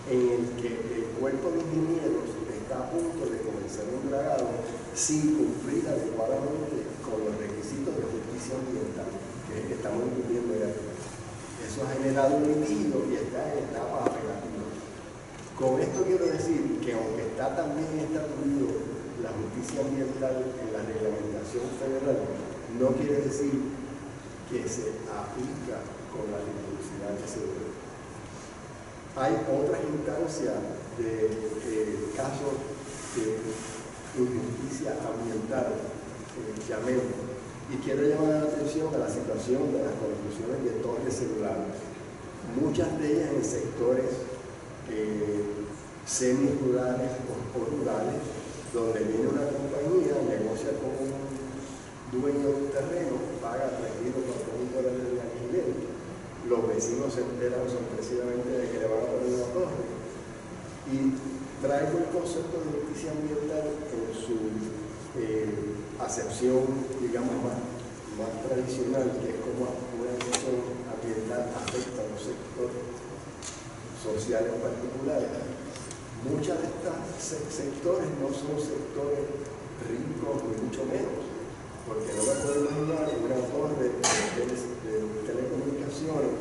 en el que el cuerpo de ingenieros está a punto de comenzar un dragado sin cumplir adecuadamente con los requisitos de justicia ambiental, que es el que estamos incumpliendo ya. Eso ha generado un litigio y está en etapa apelativa. Con esto quiero decir que aunque está también establecido la justicia ambiental en la reglamentación federal, no quiere decir que se aplica con la rigurosidad que se debe. Hay otras instancias de casos de injusticia ambiental, llamemos. Y quiero llamar la atención a la situación de las construcciones de torres celulares, muchas de ellas en sectores semi-rurales o rurales, donde viene una compañía, negocia con un dueño de un terreno, paga $3,000 o $4,000 de alquiler, los vecinos se enteran sorpresivamente de que le van a poner una torre, y traigo el concepto de justicia ambiental en su acepción, digamos, más tradicional, que es como una cuestión ambiental afecta a un sector social en particular. Muchos de estos sectores no son sectores ricos, ni mucho menos, porque no me puedo imaginar una torre de telecomunicaciones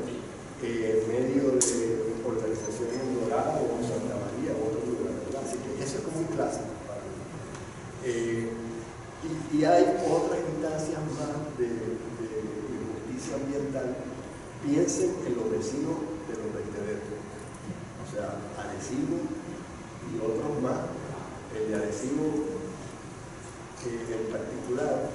en medio de organizaciones en Dorado o en Santa María o otro lugar, ¿verdad? Así que eso es como un clásico para mí. Y hay otras instancias más de justicia ambiental. Piensen en los vecinos de los vertederos, o sea, Arecibo y otros más. El de Arecibo en particular,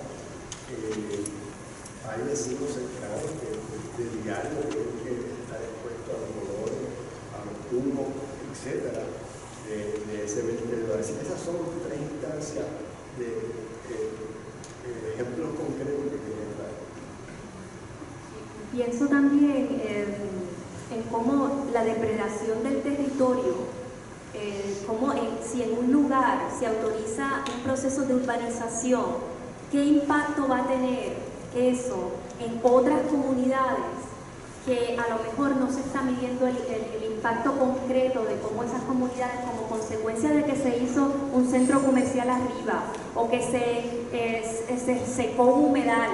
hay vecinos cercanos que de diario tienen que estar expuestos a los colores, a los humos, etcétera, de ese vertedero. Así que esas son 3 instancias de ejemplos concretos que quería traer. Pienso también en cómo la depredación del territorio, si en un lugar se autoriza un proceso de urbanización, ¿qué impacto va a tener eso en otras comunidades que a lo mejor no se está midiendo el impacto concreto de cómo esas comunidades, como consecuencia de que se hizo un centro comercial arriba o que se secó un humedal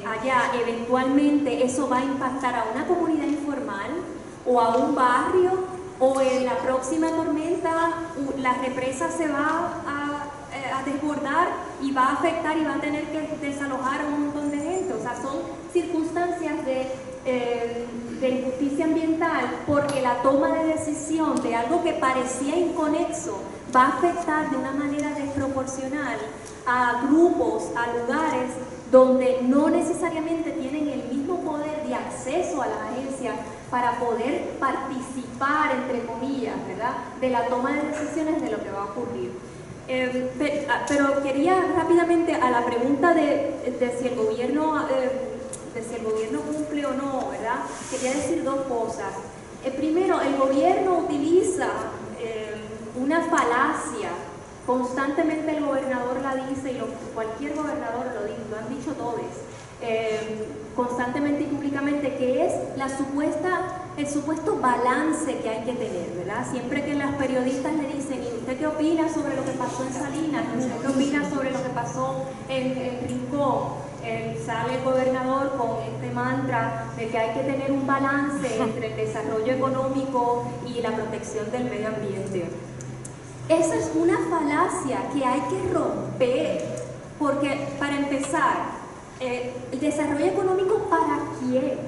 allá, eventualmente eso va a impactar a una comunidad informal o a un barrio, o en la próxima tormenta la represa se va a desbordar y va a afectar y va a tener que desalojar a un montón de gente. O sea, son circunstancias de injusticia ambiental, porque la toma de decisión de algo que parecía inconexo va a afectar de una manera desproporcional a grupos, a lugares donde no necesariamente tienen el mismo poder de acceso a las agencias para poder participar, entre comillas, ¿verdad?, de la toma de decisiones de lo que va a ocurrir. Pero quería rápidamente a la pregunta de si el gobierno cumple o no, ¿verdad? Quería decir dos cosas. Primero, el gobierno utiliza una falacia. Constantemente el gobernador la dice, y cualquier gobernador lo han dicho todos, constantemente y públicamente, que es el supuesto balance que hay que tener, ¿verdad? Siempre que las periodistas le dicen, ¿y usted qué opina sobre lo que pasó en Salinas? ¿Usted qué opina sobre lo que pasó en Rincón? Sale el gobernador con este mantra de que hay que tener un balance entre el desarrollo económico y la protección del medio ambiente. Esa es una falacia que hay que romper, porque para empezar, el desarrollo económico, ¿para quién?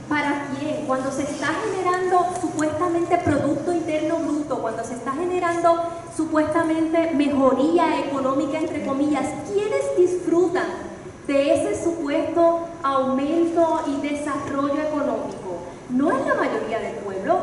¿Para quién? Cuando se está generando supuestamente Producto Interno Bruto, cuando se está generando supuestamente mejoría económica, entre comillas, ¿quiénes disfrutan de ese supuesto aumento y desarrollo económico? No es la mayoría del pueblo,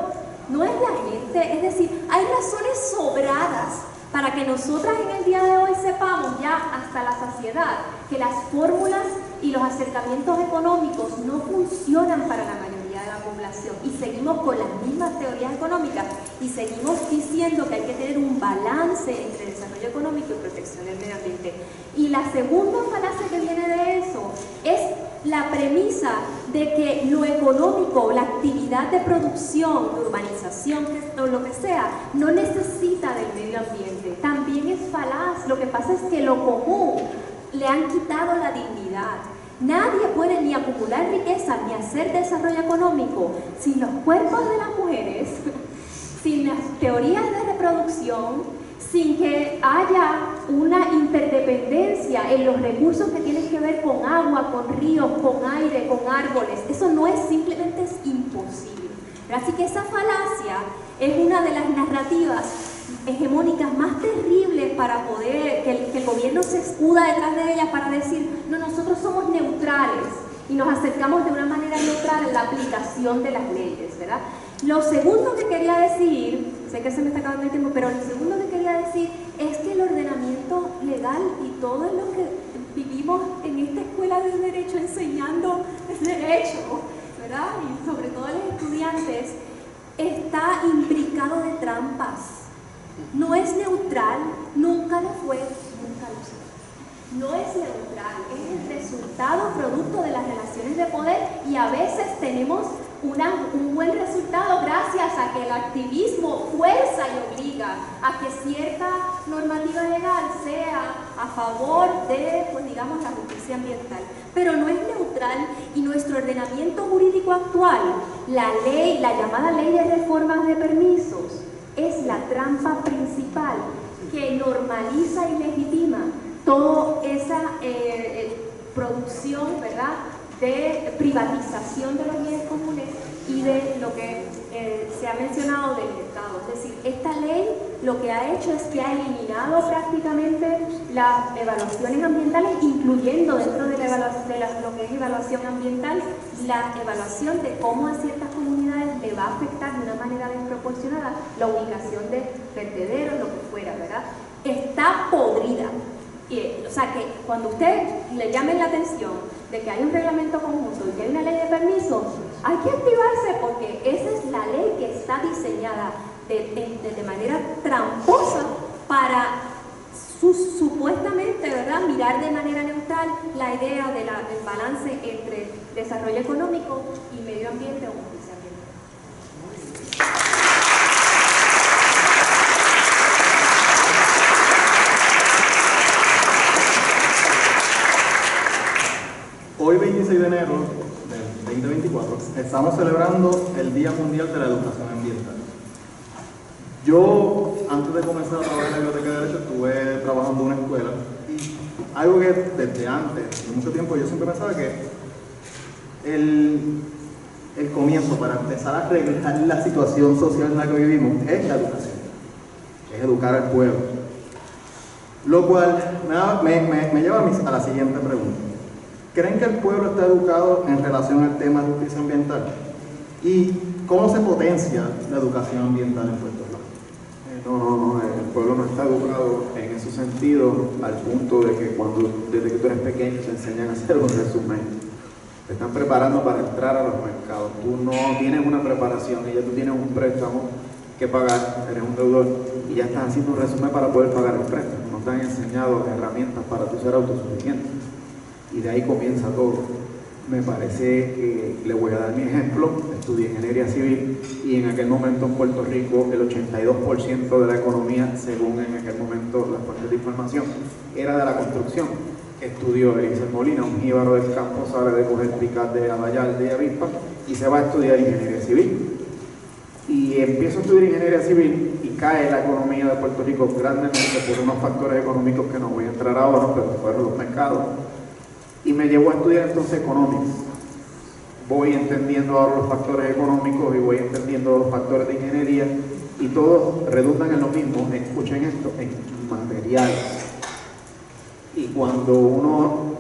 no es la gente. Es decir, hay razones sobradas para que nosotras en el día de hoy sepamos ya hasta la saciedad que las fórmulas y los acercamientos económicos no funcionan para la mayoría de la población, y seguimos con las mismas teorías económicas y seguimos diciendo que hay que tener un balance entre desarrollo económico y protección del medio ambiente. Y la segunda falacia que viene de eso es la premisa de que lo económico, la actividad de producción, de urbanización, o lo que sea, no necesita del medio ambiente. También es falaz. Lo que pasa es que lo común le han quitado la dignidad. Nadie puede ni acumular riqueza ni hacer desarrollo económico sin los cuerpos de las mujeres, sin las teorías de reproducción, sin que haya una interdependencia en los recursos que tienen que ver con agua, con ríos, con aire, con árboles. Eso no es, simplemente es imposible. Así que esa falacia es una de las narrativas hegemónicas más terribles para poder, que el gobierno se escuda detrás de ella para decir, no, nosotros somos neutrales y nos acercamos de una manera neutral a la aplicación de las leyes, ¿verdad? Lo segundo que quería decir, sé que se me está acabando el tiempo, pero lo segundo que quería decir es que el ordenamiento legal y todo lo que vivimos en esta escuela de Derecho enseñando Derecho, ¿verdad? Y sobre todo a los estudiantes, está imbricado de trampas. No es neutral, nunca lo fue, nunca lo será. No es neutral, es el resultado producto de las relaciones de poder, y a veces tenemos un buen resultado gracias a que el activismo fuerza y obliga a que cierta normativa legal sea a favor de, pues digamos, la justicia ambiental. Pero no es neutral, y nuestro ordenamiento jurídico actual, la ley, la llamada ley de reformas de permisos, es la trampa principal que normaliza y legitima toda esa producción, ¿verdad?, de privatización de los bienes comunes y de lo que se ha mencionado del mercado. Es decir, esta ley lo que ha hecho es que ha eliminado prácticamente las evaluaciones ambientales, incluyendo dentro de lo que es evaluación ambiental, la evaluación de cómo a ciertas comunidades le va a afectar de una manera desproporcionada la ubicación de vertederos, lo que fuera, ¿verdad? Está podrida. O sea que cuando usted le llamen la atención de que hay un reglamento conjunto y que hay una ley de permiso, hay que activarse, porque esa es la ley que está diseñada de manera tramposa para supuestamente, ¿verdad?, mirar de manera neutral fundamental la idea del balance entre desarrollo económico y medio ambiente o justicia ambiental. Hoy, 26 de enero del 2024, estamos celebrando el Día Mundial de la Educación Ambiental. Yo, antes de comenzar a trabajar en la Biblioteca de Derecho, estuve trabajando en una escuela y algo que desde antes, de mucho tiempo, yo siempre pensaba que el comienzo para empezar a arreglar la situación social en la que vivimos es la educación, es educar al pueblo. Lo cual me lleva a la siguiente pregunta. ¿Creen que el pueblo está educado en relación al tema de justicia ambiental? ¿Y cómo se potencia la educación ambiental en Puerto Rico? No, el pueblo no está educado en ese sentido al punto de que desde que tú eres pequeño te enseñan a hacer un resumen. Te están preparando para entrar a los mercados. Tú no tienes una preparación y ya tú tienes un préstamo que pagar, eres un deudor y ya estás haciendo un resumen para poder pagar el préstamo. No te han enseñado herramientas para tú ser autosuficiente. Y de ahí comienza todo. Me parece que, le voy a dar mi ejemplo, estudié ingeniería civil y en aquel momento en Puerto Rico el 82% de la economía, según en aquel momento las fuentes de información, era de la construcción. Estudió Eliezer Molina, un jíbaro del campo, sale de coger picas de Abayal, de Avispa y se va a estudiar ingeniería civil. Y empiezo a estudiar ingeniería civil y cae la economía de Puerto Rico grandemente por unos factores económicos que no voy a entrar ahora, pero fueron los mercados. Y me llevó a estudiar entonces economics. Voy entendiendo ahora los factores económicos y voy entendiendo los factores de ingeniería y todos redundan en lo mismo, escuchen esto, en materiales. Y cuando uno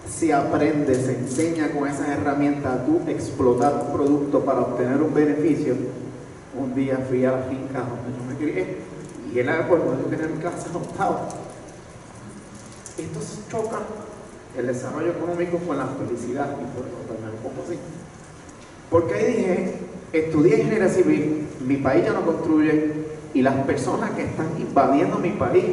se aprende, se enseña con esas herramientas a tú explotar un producto para obtener un beneficio, un día fui a la finca donde yo me crié y el árbol donde yo tenía mi casa no estaba. Esto se choca el desarrollo económico con la felicidad y por eso también un poco así. Porque ahí dije, estudié ingeniería civil, mi país ya no construye y las personas que están invadiendo mi país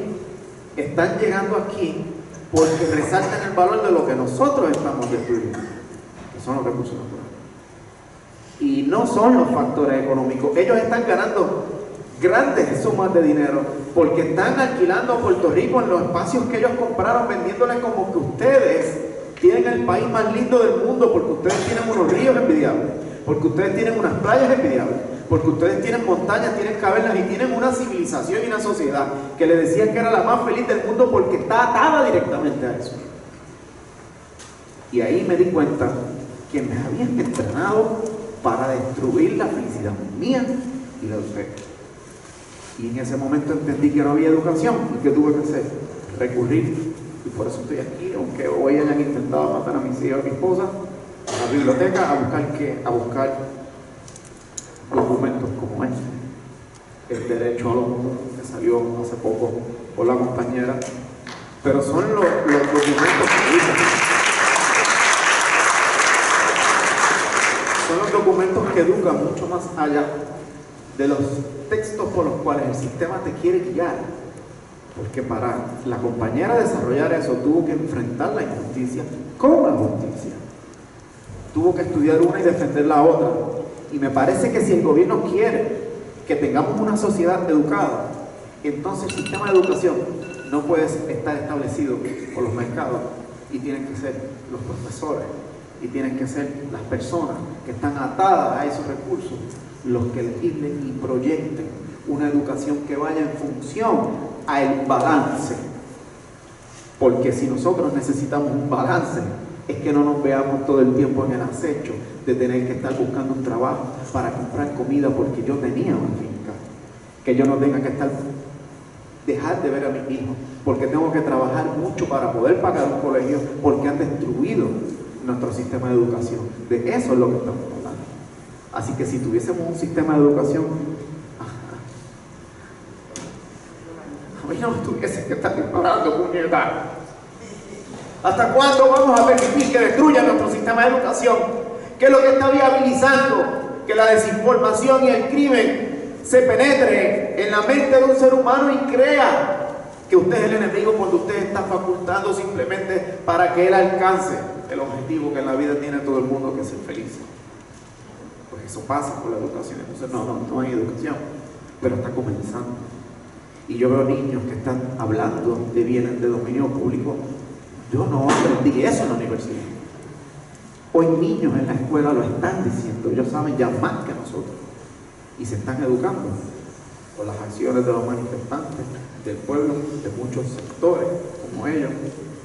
están llegando aquí porque resaltan el valor de lo que nosotros estamos destruyendo, que son los recursos naturales. Y no son los factores económicos, ellos están ganando grandes sumas de dinero porque están alquilando a Puerto Rico en los espacios que ellos compraron, vendiéndoles como que ustedes tienen el país más lindo del mundo, porque ustedes tienen unos ríos envidiables, porque ustedes tienen unas playas envidiables, porque ustedes tienen montañas, tienen cavernas y tienen una civilización y una sociedad que les decían que era la más feliz del mundo porque está atada directamente a eso. Y ahí me di cuenta que me habían entrenado para destruir la felicidad mía y la de ustedes. Y en ese momento entendí que no había educación y que tuve que hacer, recurrir, y por eso estoy aquí, aunque hoy hayan intentado matar a mis hijos y a mi esposa, a la biblioteca a buscar documentos como este, el derecho al honor que salió hace poco por la compañera, pero son los documentos que dicen. Son los documentos que educan mucho más allá de los textos por los cuales el sistema te quiere guiar, porque para la compañera desarrollar eso tuvo que enfrentar la injusticia con la justicia, tuvo que estudiar una y defender la otra. Y me parece que si el gobierno quiere que tengamos una sociedad educada, entonces el sistema de educación no puede estar establecido por los mercados y tienen que ser los profesores y tienen que ser las personas que están atadas a esos recursos los que legislen y proyecten una educación que vaya en función al balance. Porque si nosotros necesitamos un balance, es que no nos veamos todo el tiempo en el acecho de tener que estar buscando un trabajo para comprar comida porque yo tenía una finca. Que yo no tenga que dejar de ver a mis hijos porque tengo que trabajar mucho para poder pagar un colegio porque han destruido nuestro sistema de educación. De eso es lo que estamos hablando. Así que si tuviésemos un sistema de educación, a mí no me tuviese que estar disparando, puñeta. ¿Hasta cuándo vamos a permitir que destruyan nuestro sistema de educación? ¿Qué es lo que está viabilizando que la desinformación y el crimen se penetre en la mente de un ser humano y crea que usted es el enemigo cuando usted está facultado simplemente para que él alcance el objetivo que en la vida tiene todo el mundo, que es ser feliz. Pues eso pasa con la educación. Entonces no hay educación, pero está comenzando. Y yo veo niños que están hablando de bienes de dominio público. Yo no aprendí eso en la universidad. Hoy niños en la escuela lo están diciendo, ellos saben ya más que nosotros y se están educando por las acciones de los manifestantes, del pueblo, de muchos sectores como ellos.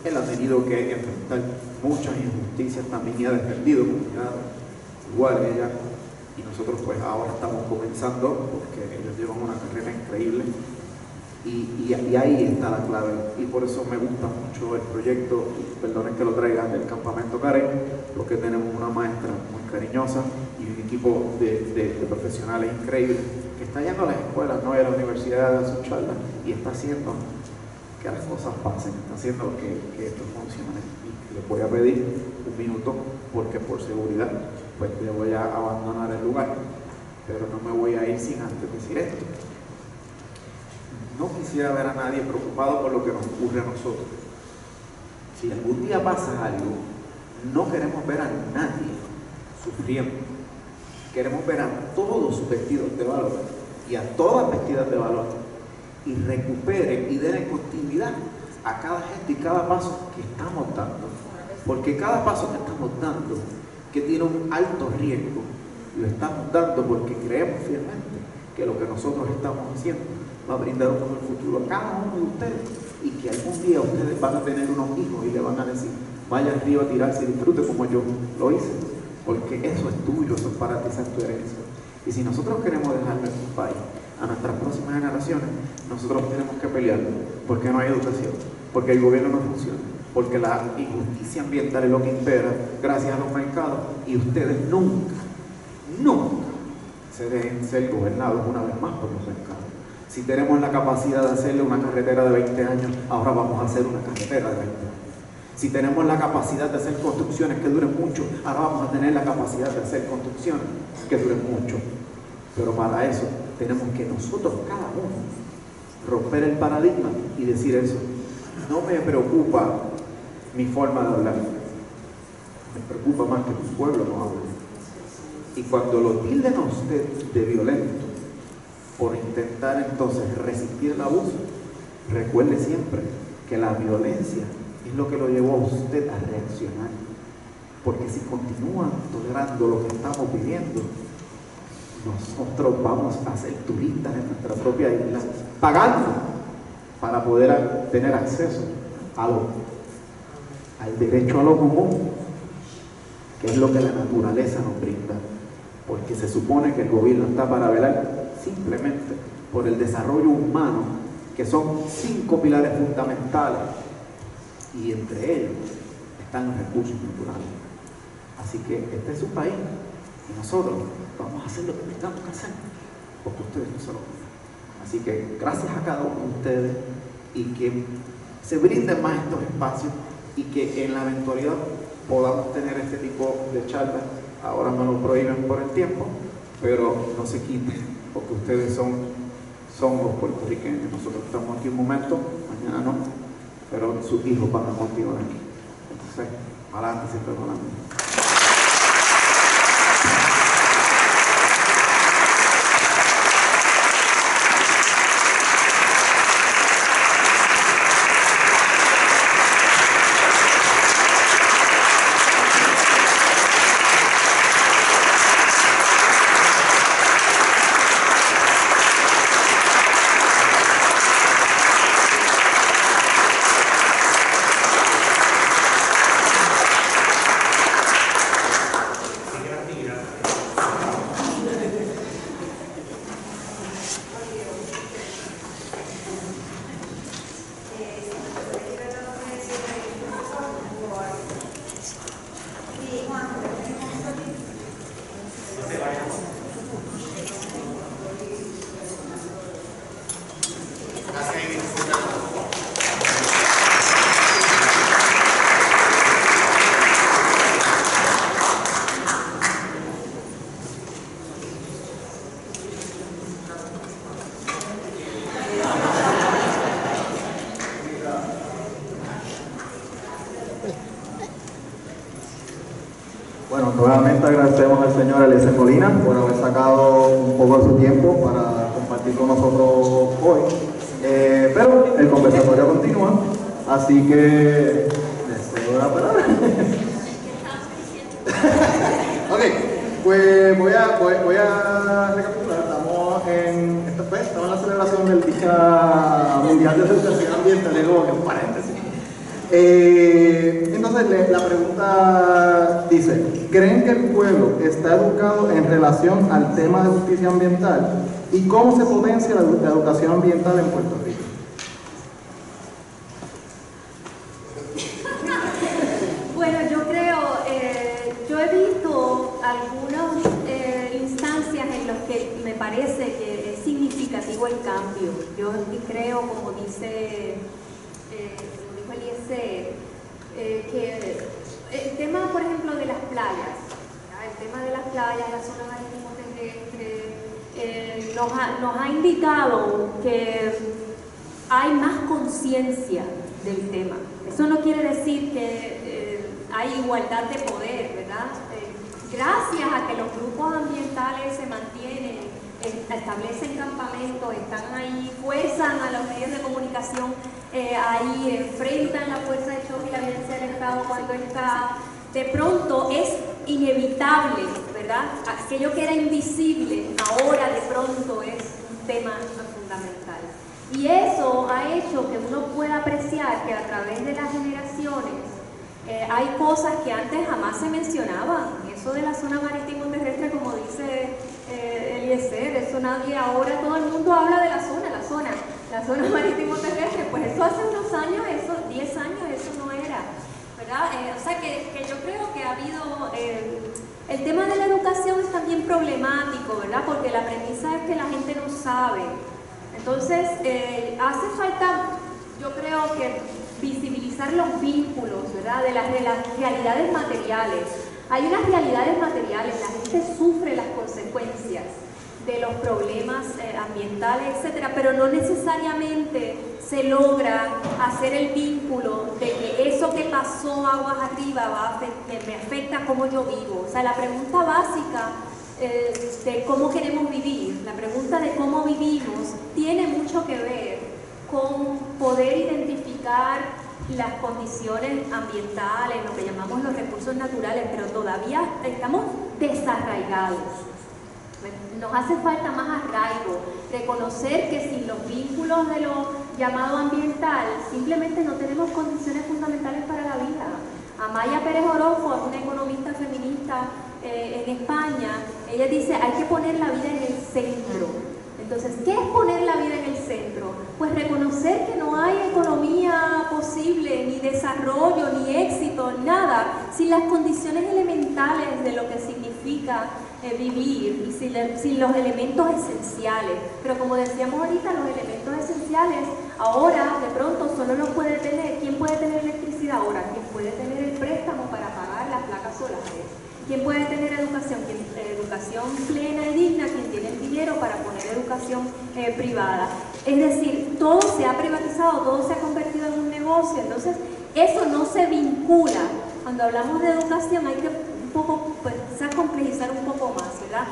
Él ha tenido que enfrentar muchas injusticias también y ha defendido comunidades igual ella, y nosotros pues ahora estamos comenzando porque ellos llevan una carrera increíble y ahí está la clave, y por eso me gusta mucho el proyecto, y perdonen que lo traigan, del Campamento Karen, porque tenemos una maestra muy cariñosa y un equipo de profesionales increíbles que está yendo a las escuelas, no a la universidad, a sus charlas, y está haciendo que las cosas pasen, está haciendo que esto funcione. Y les voy a pedir un minuto porque por seguridad pues le voy a abandonar el lugar, pero no me voy a ir sin antes decir esto. No quisiera ver a nadie preocupado por lo que nos ocurre a nosotros. Si algún día pasa algo, no queremos ver a nadie sufriendo. Queremos ver a todos vestidos de valor y a todas vestidas de valor, y recuperen y den continuidad a cada gesto y cada paso que estamos dando, porque cada paso que estamos dando, que tiene un alto riesgo, lo estamos dando porque creemos fielmente que lo que nosotros estamos haciendo va a brindar un mejor futuro a cada uno de ustedes, y que algún día ustedes van a tener unos hijos y le van a decir, vaya al río a tirarse y disfrute como yo lo hice, porque eso es tuyo, eso es para ti, esa es tu herencia. Y si nosotros queremos dejarle un país a nuestras próximas generaciones, nosotros tenemos que pelear porque no hay educación, porque el gobierno no funciona, porque la injusticia ambiental es lo que impera gracias a los mercados, y ustedes nunca se dejen ser gobernados una vez más por los mercados. Si tenemos la capacidad de hacerle una carretera de 20 años, ahora vamos a hacer una carretera de 20 años. Si tenemos la capacidad de hacer construcciones que duren mucho, ahora vamos a tener la capacidad de hacer construcciones que duren mucho. Pero para eso tenemos que nosotros, cada uno, romper el paradigma y decir eso. No me preocupa mi forma de hablar, me preocupa más que tu pueblo no hable. Y cuando lo tilden a usted de violento por intentar entonces resistir el abuso, recuerde siempre que la violencia es lo que lo llevó a usted a reaccionar. Porque si continúan tolerando lo que estamos viviendo, nosotros vamos a ser turistas en nuestra propia isla, pagando para poder tener acceso al derecho a lo común, que es lo que la naturaleza nos brinda. Porque se supone que el gobierno está para velar simplemente por el desarrollo humano, que son 5 pilares fundamentales, y entre ellos están los recursos naturales. Así que este es su país y nosotros vamos a hacer lo que tengamos que hacer porque ustedes no se lo cuidan. Así que gracias a cada uno de ustedes, y que se brinden más estos espacios, y que en la eventualidad podamos tener este tipo de charlas. Ahora me lo prohíben por el tiempo, pero no se quite, porque ustedes son los puertorriqueños. Nosotros estamos aquí un momento, mañana no, pero sus hijos van a continuar aquí. Entonces, adelante, siempre adelante. Bueno, nuevamente agradecemos al señor Eliezer Molina por haber sacado un poco de su tiempo para compartir con nosotros hoy. Pero el conversatorio continúa, así que les cedo la palabra. Ok, pues voy a recapitular. Estamos en la celebración del Día Mundial de Educación Ambiental, como que un paréntesis. Entonces la pregunta dice: ¿creen que el pueblo está educado en relación al tema de justicia ambiental? ¿Y cómo se potencia la educación ambiental en Puerto Rico? Bueno, yo creo, yo he visto algunas instancias en las que me parece que es significativo el cambio. Yo creo, como dijo Eliezer, que el tema, por ejemplo, de las playas, el tema de las playas, la zona marítimo terrestre, nos ha indicado que hay más conciencia del tema. Eso no quiere decir que hay igualdad de poder, ¿verdad? Gracias a que los grupos ambientales se mantienen, establecen campamentos, están ahí, fuerzan a los medios de comunicación, ahí enfrentan la fuerza de choque y la violencia del Estado cuando está. De pronto es inevitable, ¿verdad? Aquello que era invisible, ahora de pronto es un tema fundamental. Y eso ha hecho que uno pueda apreciar que a través de las generaciones hay cosas que antes jamás se mencionaban. Eso de la zona marítimo terrestre, como dice Eliezer, eso nadie ahora, todo el mundo habla de la zona marítimo terrestre. Pues eso hace unos años, 10 años, eso no era, ¿verdad? O sea que yo creo que ha habido, el tema de la educación es también problemático, ¿verdad? Porque la premisa es que la gente no sabe. Entonces, hace falta, yo creo que visibilizar los vínculos, ¿verdad? De las realidades materiales. Hay unas realidades materiales, la gente sufre las consecuencias de los problemas ambientales, etcétera, pero no necesariamente se logra hacer el vínculo de que eso que pasó aguas arriba me afecta cómo yo vivo. O sea, la pregunta básica de cómo queremos vivir, la pregunta de cómo vivimos, tiene mucho que ver con poder identificar las condiciones ambientales, lo que llamamos los recursos naturales, pero todavía estamos desarraigados. Nos hace falta más arraigo, reconocer que sin los vínculos de lo llamado ambiental, simplemente no tenemos condiciones fundamentales para la vida. Amaya Pérez Orozco, una economista feminista en España, ella dice, hay que poner la vida en el centro. Entonces, ¿qué es poner la vida en el centro? Pues reconocer que no hay economía posible, ni desarrollo, ni éxito, nada, sin las condiciones elementales de lo que significa vivir y sin los elementos esenciales. Pero como decíamos ahorita, los elementos esenciales ahora de pronto solo los puede tener, ¿quién puede tener electricidad ahora? ¿Quién puede tener el préstamo para pagar las placas solares? ¿Quién puede tener educación? Educación plena y digna, quien tiene el dinero para poner educación privada. Es decir, todo se ha privatizado, todo se ha convertido en un negocio, entonces eso no se vincula. Cuando hablamos de educación hay que un poco, pues, quizás complejizar un poco más, ¿verdad?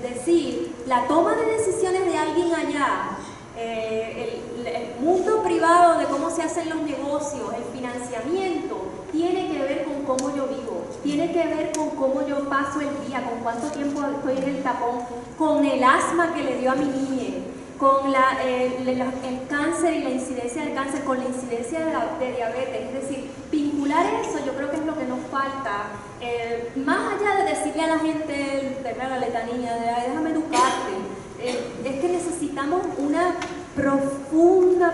Decir, la toma de decisiones de alguien allá, el mundo privado de cómo se hacen los negocios, el financiamiento, tiene que ver con cómo yo vivo, tiene que ver con cómo yo paso el día, con cuánto tiempo estoy en el tapón, con el asma que le dio a mi niña, con el cáncer y la incidencia del cáncer, con la incidencia de diabetes. Es decir, vincular eso yo creo que es lo que nos falta, más allá de decirle a la gente, ¿verdad?, la letanía de "ay, déjame educarte", es que necesitamos una profunda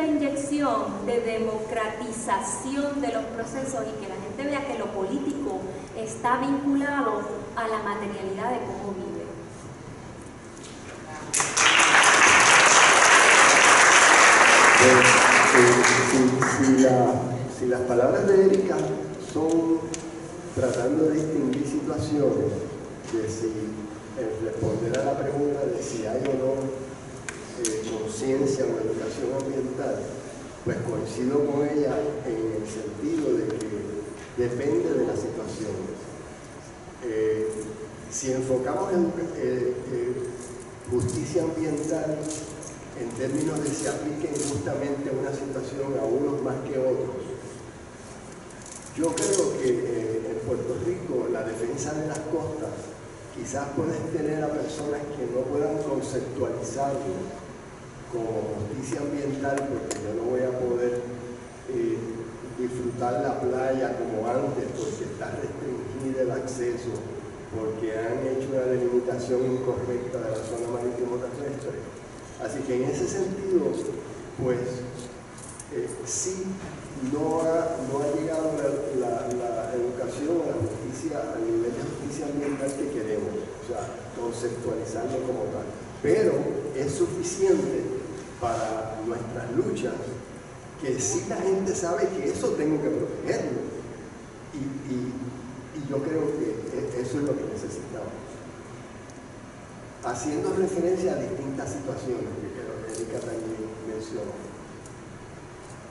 inyección de democratización de los procesos y que la gente vea que lo político está vinculado a la materialidad de cómo vive. Si las palabras de Erika son tratando de distinguir situaciones, de si responder a la pregunta de si hay o no conciencia o educación ambiental, pues coincido con ella en el sentido de que depende de las situaciones. Si enfocamos en justicia ambiental en términos de si apliquen justamente una situación a unos más que otros, yo creo que en Puerto Rico la defensa de las costas quizás puedes tener a personas que no puedan conceptualizarlo como justicia ambiental, porque yo no voy a poder disfrutar la playa como antes porque está restringido el acceso, porque han hecho una delimitación incorrecta de la zona marítimo terrestre. Así que en ese sentido, pues sí, no ha llegado la educación a la justicia, al nivel de justicia ambiental que queremos, o sea, conceptualizarlo como tal. Pero es suficiente para nuestras luchas que sí la gente sabe que eso tengo que protegerlo. Y yo creo que eso es lo que necesitamos. Haciendo referencia a distintas situaciones, que creo que Erika también mencionó.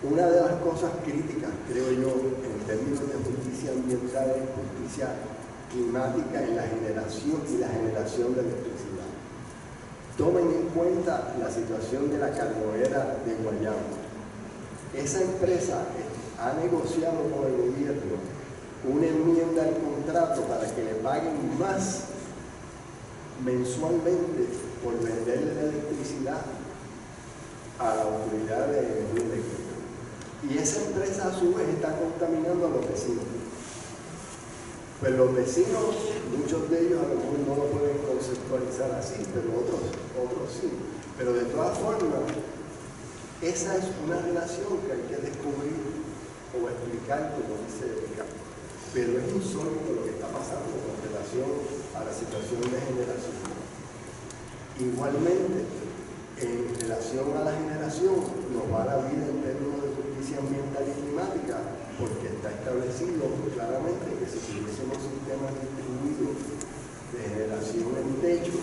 Una de las cosas críticas, creo yo, en términos de justicia ambiental es justicia climática en la generación y la generación de electricidad. Tomen en cuenta la situación de la carbonera de Guayama. Esa empresa ha negociado con el gobierno una enmienda al contrato para que le paguen más mensualmente por venderle la electricidad a la autoridad de energía eléctrica. Y esa empresa a su vez está contaminando a los vecinos. Pues los vecinos, muchos de ellos a lo mejor no lo pueden conceptualizar así, pero otros sí. Pero de todas formas, esa es una relación que hay que descubrir o explicar, como dice Erika. Pero es insólito lo que está pasando con relación a la situación de generación. Igualmente, en relación a la generación, nos va la vida en términos de justicia ambiental y climática, porque está establecido claramente que si tuviésemos sistemas distribuidos de generación en techo,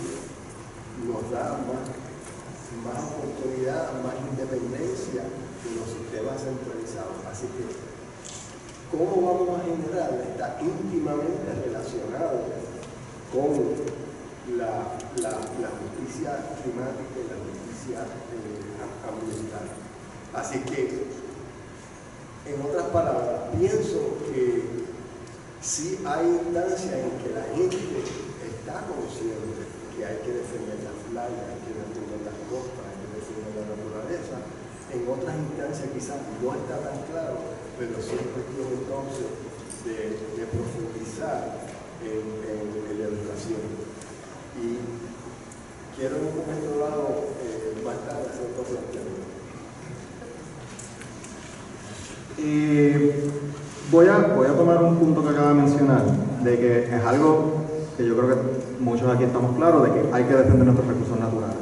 nos da más oportunidad, más independencia de los sistemas centralizados. Así que, ¿cómo vamos a generar? Está íntimamente relacionado con la justicia climática y la justicia ambiental. Así que, en otras palabras, pienso que sí hay instancias en que la gente está consciente que hay que defender las playas, hay que defender las costas, hay que defender la naturaleza. En otras instancias quizás no está tan claro, pero sí es cuestión entonces de profundizar en la educación. Y quiero en un momento dado más tarde hacer otro planteamiento. Voy a tomar un punto que acaba de mencionar, de que es algo que yo creo que muchos aquí estamos claros, de que hay que defender nuestros recursos naturales.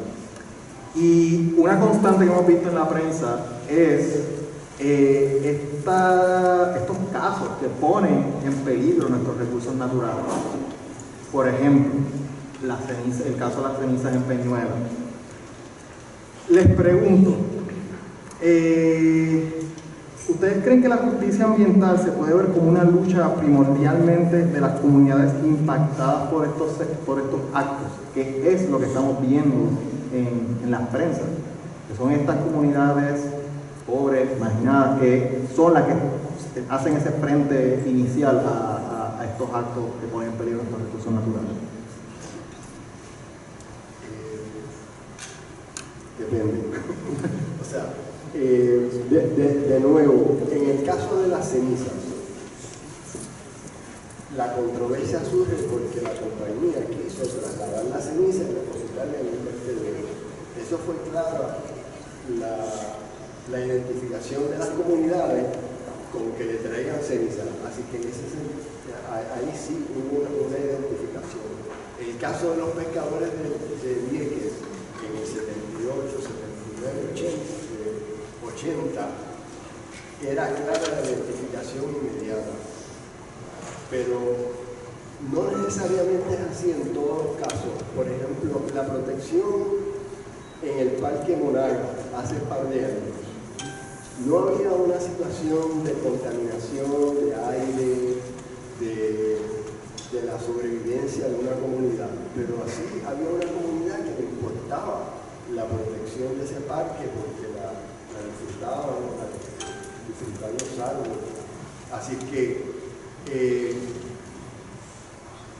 Y una constante que hemos visto en la prensa es estos casos que ponen en peligro nuestros recursos naturales. Por ejemplo, el caso de las cenizas en Peñuela. Les pregunto, ¿ustedes creen que la justicia ambiental se puede ver como una lucha primordialmente de las comunidades impactadas por estos actos? Que es lo que estamos viendo en las prensas, que son estas comunidades pobres, marginadas, que son las que hacen ese frente inicial a estos actos que ponen en peligro nuestros recursos naturales. Depende. O sea, de nuevo, en el caso de las cenizas, la controversia surge porque la compañía quiso trasladar la ceniza y depositarla en un vertedero. Eso fue clara la identificación de las comunidades con que le traigan ceniza. Así que ahí sí hubo una identificación. El caso de los pescadores de Vieques, en el 78, 79, 80, era clara la identificación inmediata. Pero no necesariamente es así en todos los casos. Por ejemplo, la protección en el Parque Monaga hace par de años. No había una situación de contaminación de aire, de la sobrevivencia de ese parque porque la disfrutaban, disfrutar los árboles. Así que,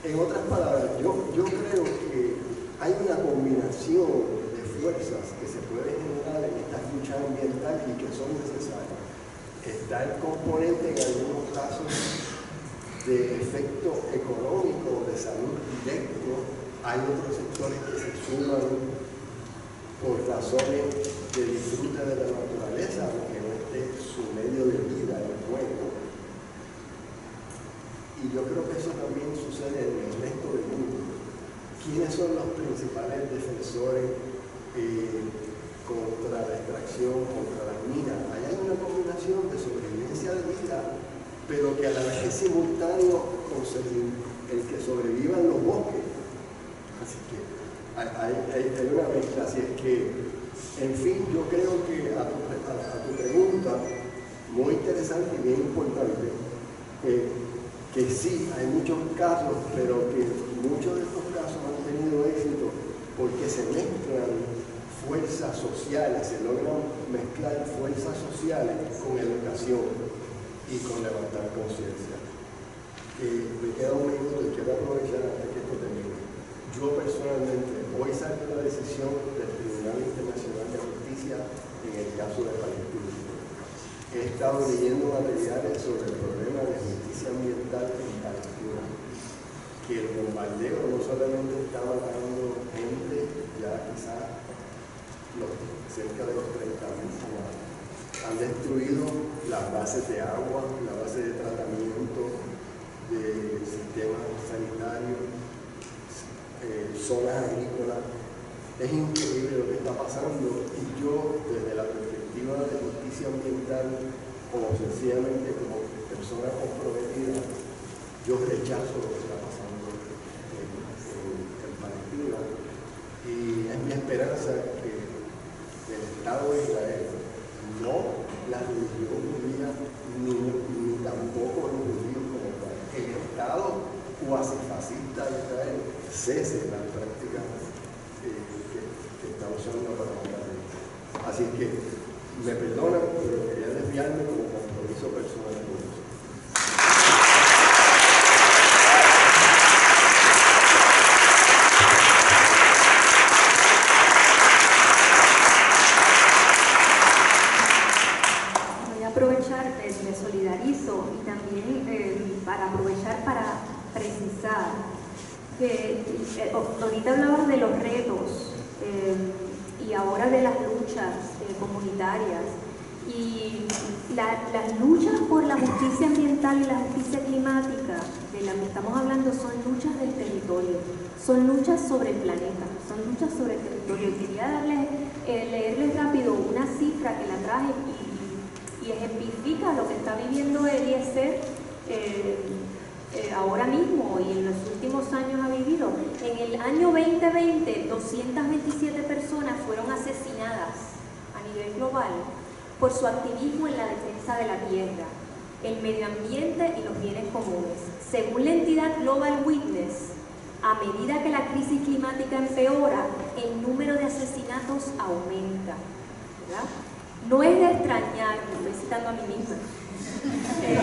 en otras palabras, yo creo que hay una combinación de fuerzas que se puede generar en estas luchas ambientales y que son necesarias. Está el componente en algunos casos de efecto económico, de salud directo. Hay otros sectores que se suman por razones de disfrute de la naturaleza, aunque no esté su medio de vida en juego. Y yo creo que eso también sucede en el resto del mundo. ¿Quiénes son los principales defensores contra la extracción, contra las minas? Ahí hay una combinación de sobrevivencia de vida, pero que a la vez es simultáneo con el que sobrevivan los bosques. Así que hay una mezcla. Así es que, en fin, yo creo que a tu pregunta, muy interesante y bien importante, que sí, hay muchos casos, pero que muchos de estos casos han tenido éxito porque se mezclan fuerzas sociales, se logran mezclar fuerzas sociales con educación y con levantar conciencia. Me queda un minuto y quiero aprovechar antes que esto termine. Yo personalmente, hoy salió la decisión del Tribunal Internacional de Justicia en el caso de Palestina. He estado leyendo materiales sobre el problema de justicia ambiental en Palestina, que el bombardeo no solamente está matando gente, ya quizás cerca de los 30.000 humanos. Han destruido las bases de agua, la base de tratamiento, de sistemas sanitarios, zonas agrícolas. Es increíble lo que está pasando y yo, desde la perspectiva de justicia ambiental, o sencillamente como persona comprometida, yo rechazo lo que está pasando en Palestina, y es mi esperanza que el Estado de Israel, no la religión judía, ni tampoco los judíos como tal, el Estado cuasi fascista de Israel cese las prácticas que está usando para matar. Así que me perdonan, pero quería desviarme como compromiso personal con eso. Voy a aprovechar, me solidarizo y también para aprovechar para precisar que ahorita hablabas de los retos y ahora de las luchas comunitarias, y las luchas por la justicia ambiental y la justicia climática de las que estamos hablando son luchas del territorio, son luchas sobre el planeta, son luchas sobre el territorio. Y quería leerles rápido una cifra que la traje y ejemplifica lo que está viviendo Eliezer ahora mismo y en los últimos años ha vivido. En el año 2020, 227 personas fueron asesinadas a nivel global por su activismo en la defensa de la tierra, el medio ambiente y los bienes comunes. Según la entidad Global Witness, a medida que la crisis climática empeora, el número de asesinatos aumenta, ¿verdad? No es de extrañar, me estoy citando a mí misma. El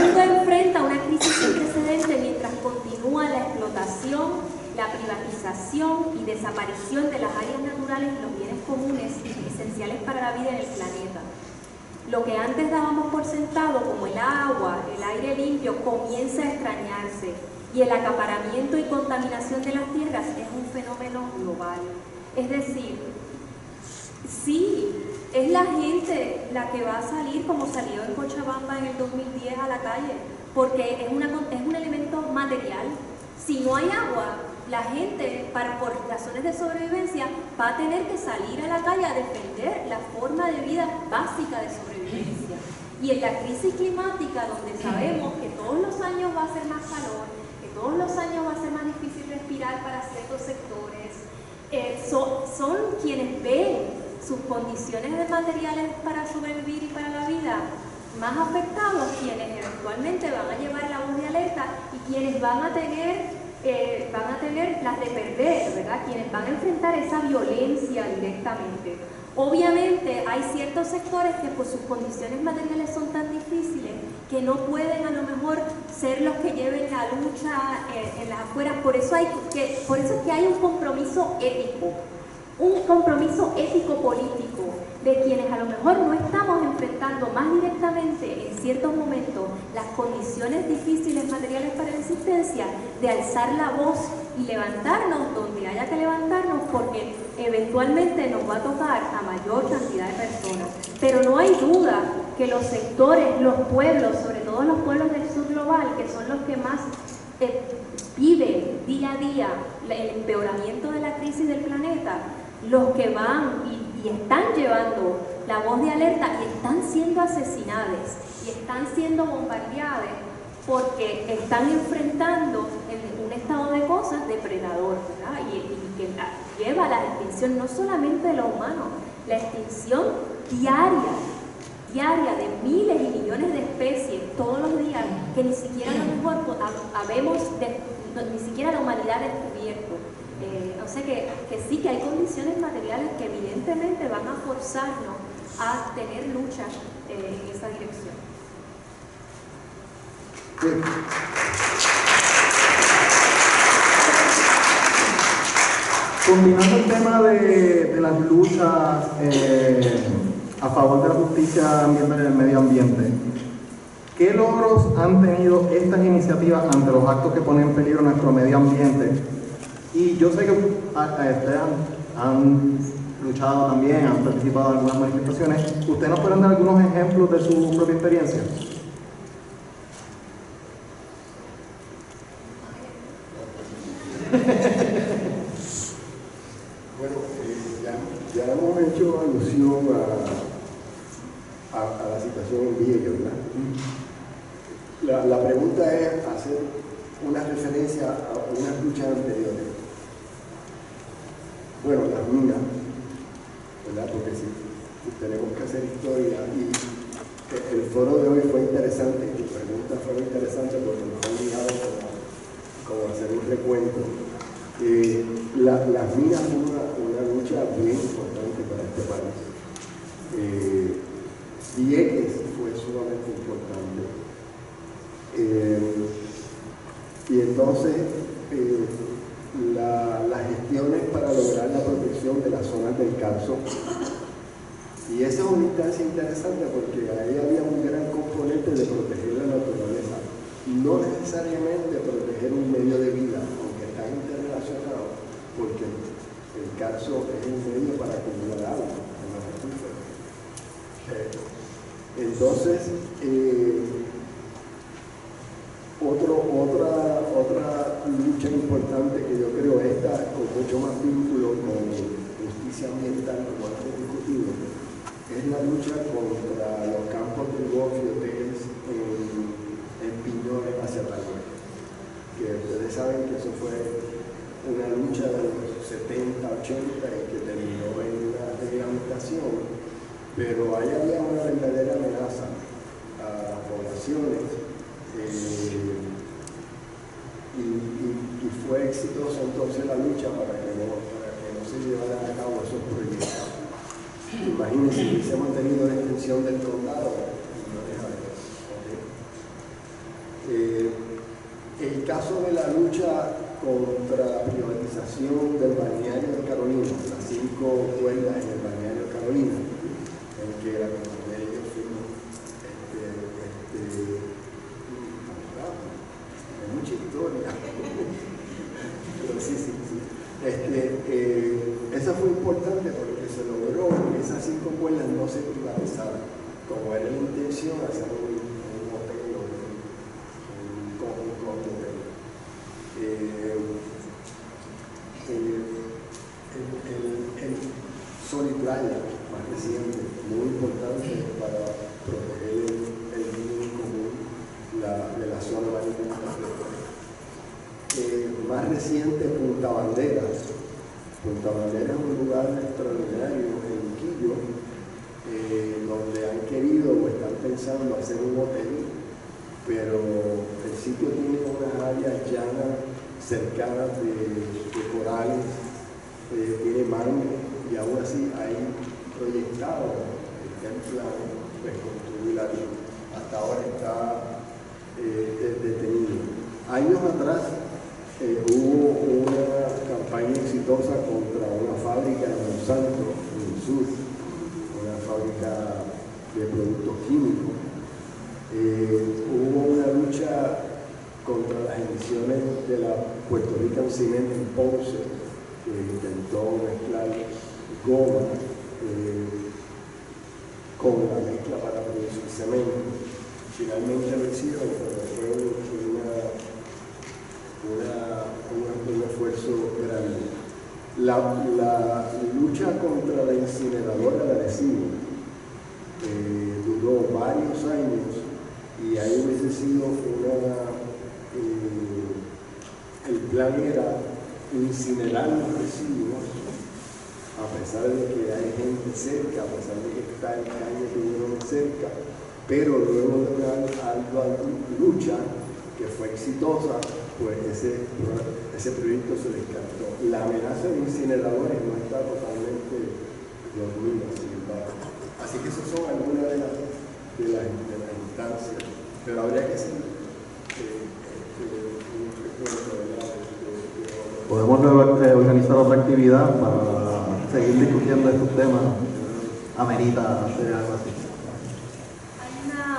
mundo enfrenta una crisis sin precedentes mientras continúa la explotación, la privatización y desaparición de las áreas naturales y los bienes comunes esenciales para la vida en el planeta. Lo que antes dábamos por sentado, como el agua, el aire limpio, comienza a extrañarse, y el acaparamiento y contaminación de las tierras es un fenómeno global. Es decir, sí, es la gente la que va a salir como salió en Cochabamba en el 2010 a la calle, porque es un elemento material. Si no hay agua, la gente, por razones de sobrevivencia, va a tener que salir a la calle a defender la forma de vida básica de sobrevivencia. Y en la crisis climática, donde sabemos que todos los años va a ser más calor, que todos los años va a ser más difícil respirar para ciertos sectores, son quienes ven sus condiciones de materiales para sobrevivir y para la vida más afectados, quienes eventualmente van a llevar la voz de alerta y quienes van a tener van a tener las de perder, ¿verdad? Quienes van a enfrentar esa violencia directamente. Obviamente hay ciertos sectores que por sus condiciones materiales son tan difíciles que no pueden a lo mejor ser los que lleven la lucha en las afueras. Por eso es que hay un compromiso ético político de quienes a lo mejor no estamos enfrentando más directamente en ciertos momentos las condiciones difíciles materiales para la existencia, de alzar la voz y levantarnos donde haya que levantarnos, porque eventualmente nos va a tocar a mayor cantidad de personas. Pero no hay duda que los sectores, los pueblos, sobre todo los pueblos del sur global, que son los que más viven día a día el empeoramiento de la crisis del planeta, los que van y están llevando la voz de alerta y están siendo asesinados y están siendo bombardeados porque están enfrentando en un estado de cosas depredador, ¿verdad? Y que lleva a la extinción no solamente de los humanos, la extinción diaria de miles y millones de especies todos los días que ni siquiera a lo mejor ni siquiera la humanidad ha descubierto. O sea que sí que hay condiciones materiales que evidentemente van a forzarnos a tener lucha en esa dirección. Bien. Combinando el tema de las luchas a favor de la justicia ambiental y del medio ambiente, ¿qué logros han tenido estas iniciativas ante los actos que ponen en peligro nuestro medio ambiente? Y yo sé que ustedes han luchado también, han participado en algunas manifestaciones. ¿Ustedes nos pueden dar algunos ejemplos de su propia experiencia? Bueno, ya hemos hecho alusión a la situación en Vieques, ¿verdad? La pregunta es hacer una referencia a unas luchas anteriores. Bueno, las minas, ¿verdad? Porque si tenemos que hacer historia, y el foro de hoy fue interesante, tus preguntas fueron interesantes porque nos han obligado como a hacer un recuento. Las minas fueron una lucha bien importante para este país. Vieques fue sumamente importante. Y entonces las gestiones para lograr la protección de las zonas del Carso, y esa es una instancia interesante porque ahí había un gran componente de proteger la naturaleza, no necesariamente proteger un medio de vida, aunque están interrelacionados, porque el Carso es un medio para acumular agua en los acuíferos. Entonces, otra lucha importante que yo creo esta con mucho más vínculo con justicia ambiental, como antes discutido, es la lucha contra los campos de golf y hoteles en Piñones hacia Tarragona. Que ustedes saben que eso fue una lucha de los 70, 80 y que terminó en una reglamentación, pero ahí había una verdadera amenaza a las poblaciones. Y fue exitosa entonces la lucha para que no se llevaran a cabo esos proyectos. Imagínense si hubiese mantenido la extensión del condado, no deja de ver. El caso de la lucha contra la privatización del balneario de Carolina, las 5 cuerdas en el balneario de Carolina, en que la compañía de ellos firmó mucha historia. Pero sí. Esa fue importante porque se logró que esas 5 cuerdas no se privatizaran, como era la intención hacer un hotel o un hotel. El Sol y Playa, más reciente, muy importante para proteger el bien común de la zona marítima. Más reciente, Punta Banderas. Punta Banderas es un lugar extraordinario en Quillo, donde han querido o están pensando hacer un hotel, pero el sitio tiene unas áreas llanas cercanas de corales, tiene mango, y aún así hay proyectado el plan de construir. Hasta ahora está detenido. Años atrás hubo una campaña exitosa contra una fábrica de Monsanto en el sur, una fábrica de productos químicos. Hubo una lucha contra las emisiones de la Puerto Rican Cement en Ponce, que intentó mezclar goma con la mezcla para producir cemento. Finalmente lo hicieron, pero fue un esfuerzo grande. La lucha contra la incineradora de Arecibo duró varios años, y ahí hubiese sido el plan era incinerar los residuos, a pesar de que hay gente cerca, a pesar de que está el caño que viene cerca, pero luego de una ardua lucha que fue exitosa, pues ese proyecto se descartó. La amenaza de incineradores no está totalmente dormida, sin embargo. Así que esas son algunas de las instancias, pero habría que hacer un recuerdo, ¿verdad? Podemos luego organizar otra actividad para seguir discutiendo estos temas. Amerita hacer algo así.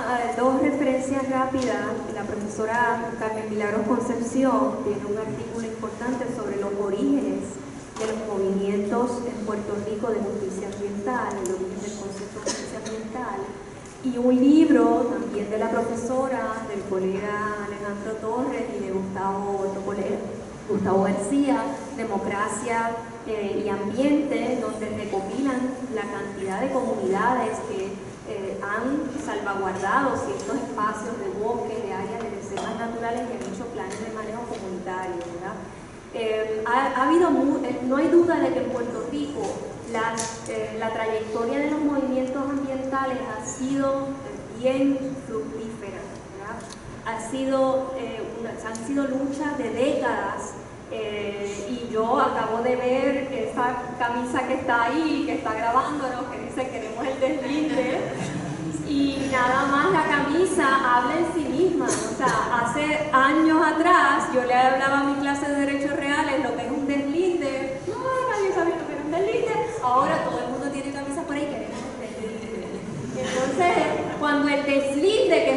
Hay dos referencias rápidas. La profesora Carmen Milagros Concepción tiene un artículo importante sobre los orígenes de los movimientos en Puerto Rico de justicia ambiental, el origen del concepto de justicia ambiental, y un libro también de la profesora, del colega Alejandro Torres y de Gustavo García, Democracia y Ambiente, donde recopilan la cantidad de comunidades que han salvaguardado ciertos espacios de bosque, de áreas de reservas naturales y han hecho planes de manejo comunitario, ¿verdad? No hay duda de que en Puerto Rico la trayectoria de los movimientos ambientales ha sido bien fructífera, ¿verdad? Han sido luchas de décadas, y yo acabo de ver esa camisa que está ahí, que está grabándonos, que dice queremos el deslinde, y nada más la camisa habla en sí misma. O sea, hace años atrás yo le hablaba a mi clase de Derechos Reales lo que es un deslinde, no, nadie sabía lo que era un deslinde, ahora todo el mundo tiene camisas por ahí, queremos un deslinde. Entonces, cuando el deslinde, que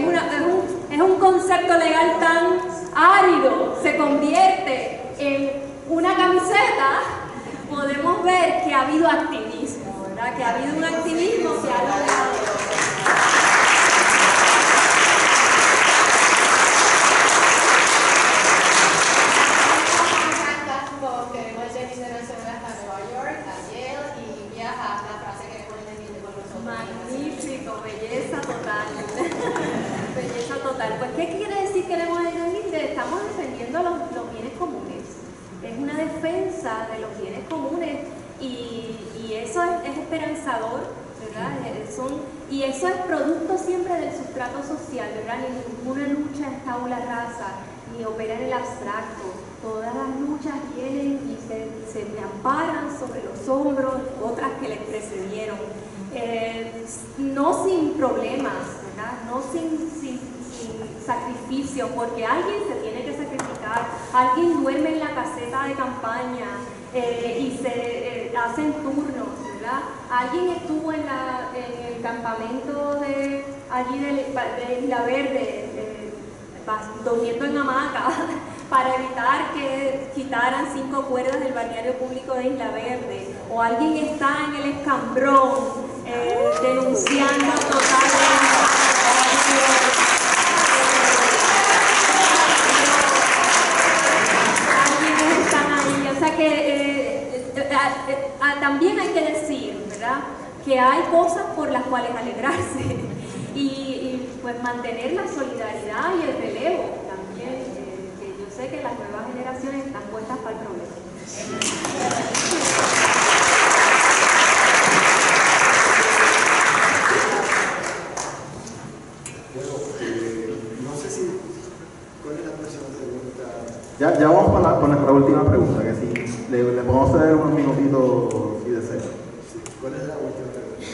es un concepto legal tan árido, se convierte en una camiseta, podemos ver que ha habido activismo, ¿verdad? Que ha habido un activismo que ha logrado. Queremos el deslinde nacional a Nueva York, a Yale, y viaja la frase que pone el deslinde con nosotros. Magnífico, belleza total. Belleza total. Pues, ¿qué quiere decir queremos el deslinde? Estamos defendiendo los bienes comunes. Es una defensa de los bienes comunes, y eso es esperanzador, ¿verdad? Y eso es producto siempre del sustrato social, ¿verdad? Ninguna lucha es tabula rasa, ni opera en el abstracto. Todas las luchas vienen y se amparan sobre los hombros de otras que les precedieron. No sin problemas, ¿verdad? No sin sacrificio, porque alguien se tiene que sacrificar, alguien duerme en la caseta de campaña y se hacen turnos, ¿verdad? Alguien estuvo en el campamento de Isla Verde, durmiendo en hamaca, para evitar que quitaran 5 cuerdas del balneario público de Isla Verde, o alguien está en el Escambrón denunciando totalmente. También hay que decir, ¿verdad?, que hay cosas por las cuales alegrarse y pues mantener la solidaridad y el relevo también, que yo sé que las nuevas generaciones están puestas para el problema. Bueno, no sé si, ¿cuál es la próxima pregunta? Ya vamos con nuestra última pregunta, que si le podemos ceder unos minutitos si desea. ¿Cuál es la última pregunta?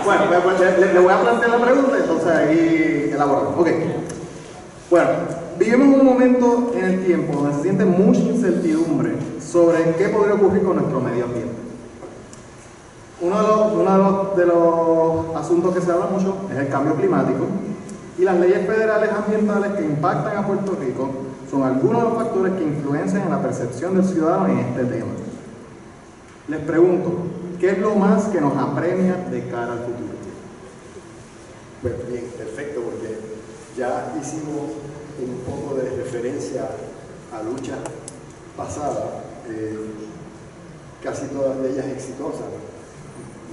Bueno, pues, le voy a plantear la pregunta, entonces ahí elaboramos. Ok. Bueno, vivimos un momento en el tiempo donde se siente mucha incertidumbre sobre qué podría ocurrir con nuestro medio ambiente. Uno de los asuntos que se habla mucho es el cambio climático, y las leyes federales ambientales que impactan a Puerto Rico son algunos de los factores que influencian en la percepción del ciudadano en este tema. Les pregunto, ¿qué es lo más que nos apremia de cara al futuro? Pues bien, perfecto, porque ya hicimos un poco de referencia a luchas pasadas, casi todas de ellas exitosas,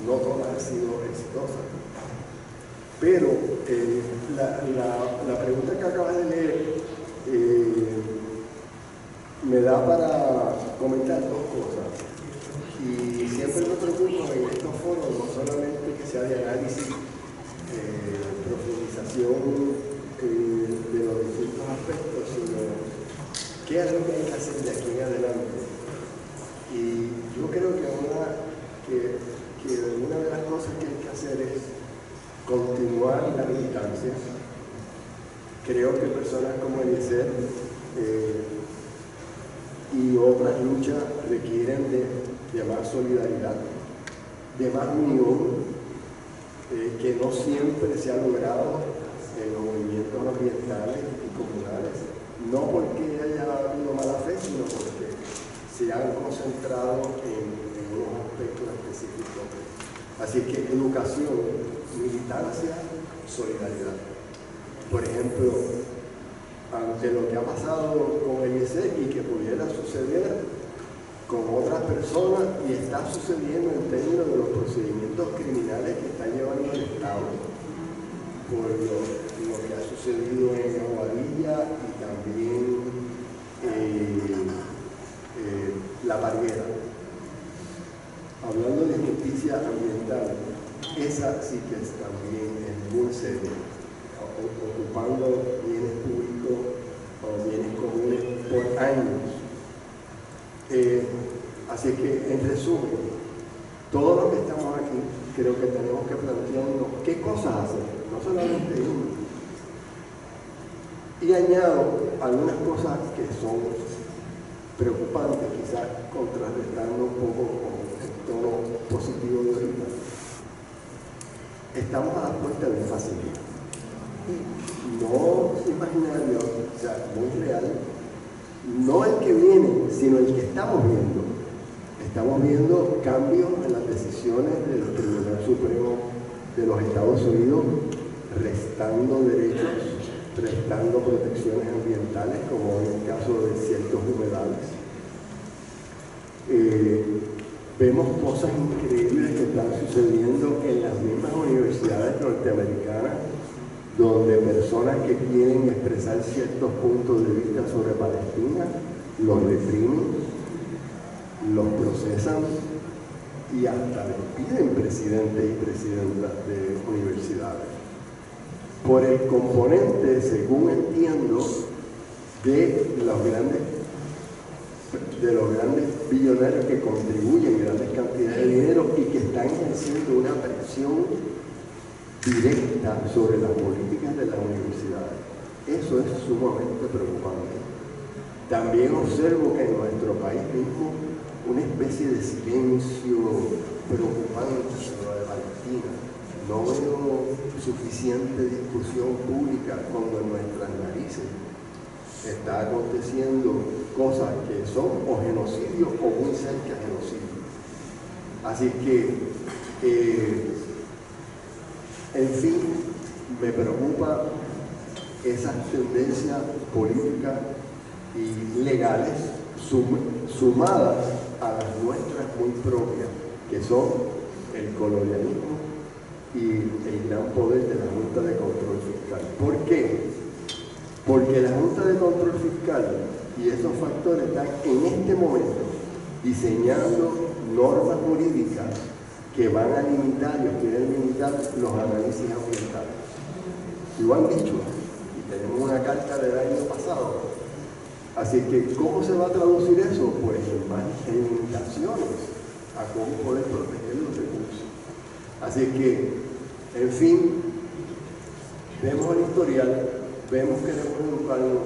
no todas han sido exitosas. Pero la pregunta que acabas de leer me da para comentar dos cosas. Y siempre me preocupo en estos foros no solamente que sea de análisis, profundización de los distintos aspectos, sino qué es lo que hay que hacer de aquí en adelante. Y yo creo que una de las cosas que hay que hacer es continuar la militancia. Creo que personas como Eliezer y otras luchas requieren de más solidaridad, de más unión, que no siempre se ha logrado en los movimientos ambientales y comunales, no porque haya habido mala fe, sino porque se han concentrado en unos aspectos específicos. Así que educación, militancia, solidaridad. Por ejemplo, ante lo que ha pasado con Eliezer y que pudiera suceder con otras personas, y está sucediendo en términos de los procedimientos criminales que está llevando el Estado por lo que ha sucedido en Aguadilla y también La Parguera. Hablando de justicia ambiental, esa sí que también es muy seria, ocupando bienes públicos o bienes comunes por años. Así que, en resumen, todos los que estamos aquí creo que tenemos que plantearnos qué cosas hacer, no solamente uno. Y añado algunas cosas que son preocupantes, quizás contrarrestando un poco con el tono positivo de ahorita. Estamos a la puerta de un facilidad. No imaginario, o sea, muy real, no el que viene, sino el que estamos viendo. Estamos viendo cambios en las decisiones del Tribunal Supremo de los Estados Unidos, restando derechos, restando protecciones ambientales, como en el caso de ciertos humedales. Vemos cosas increíbles que están sucediendo en las mismas universidades norteamericanas, donde personas que quieren expresar ciertos puntos de vista sobre Palestina los reprimen, los procesan y hasta les piden presidentes y presidentas de universidades. Por el componente, según entiendo, de los grandes billonarios que contribuyen grandes cantidades de dinero y que están ejerciendo una presión directa sobre las políticas de las universidades. Eso es sumamente preocupante. También observo que en nuestro país mismo una especie de silencio preocupante sobre lo de Palestina. No veo suficiente discusión pública cuando en nuestras narices está aconteciendo cosas que son o genocidio o muy cerca de genocidio. Así que, en fin, me preocupa esas tendencias políticas y legales sumadas a las nuestras muy propias, que son el colonialismo y el gran poder de la Junta de Control Fiscal. ¿Por qué? Porque la Junta de Control Fiscal y esos factores están en este momento diseñando normas jurídicas que van a limitar y quieren limitar los análisis ambientales. Lo han dicho, y tenemos una carta del año pasado. Así que, ¿cómo se va a traducir eso? Pues en más limitaciones a cómo poder proteger los recursos. Así que, en fin, vemos el historial, vemos que queremos educarnos,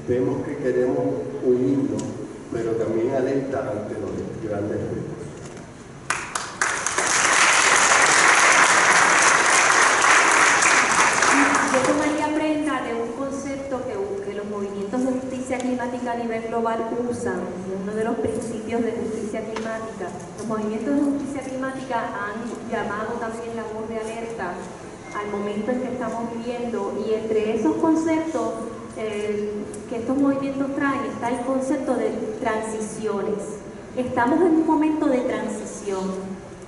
vemos que queremos unirnos, pero también alerta ante los grandes retos. Yo tomaría prenda de un concepto que los movimientos de justicia climática a nivel global usan, uno de los principios de justicia climática. Los movimientos de justicia climática han llamado también la voz de alerta al momento en que estamos viviendo, y entre esos conceptos que estos movimientos traen está el concepto de transiciones. Estamos en un momento de transición,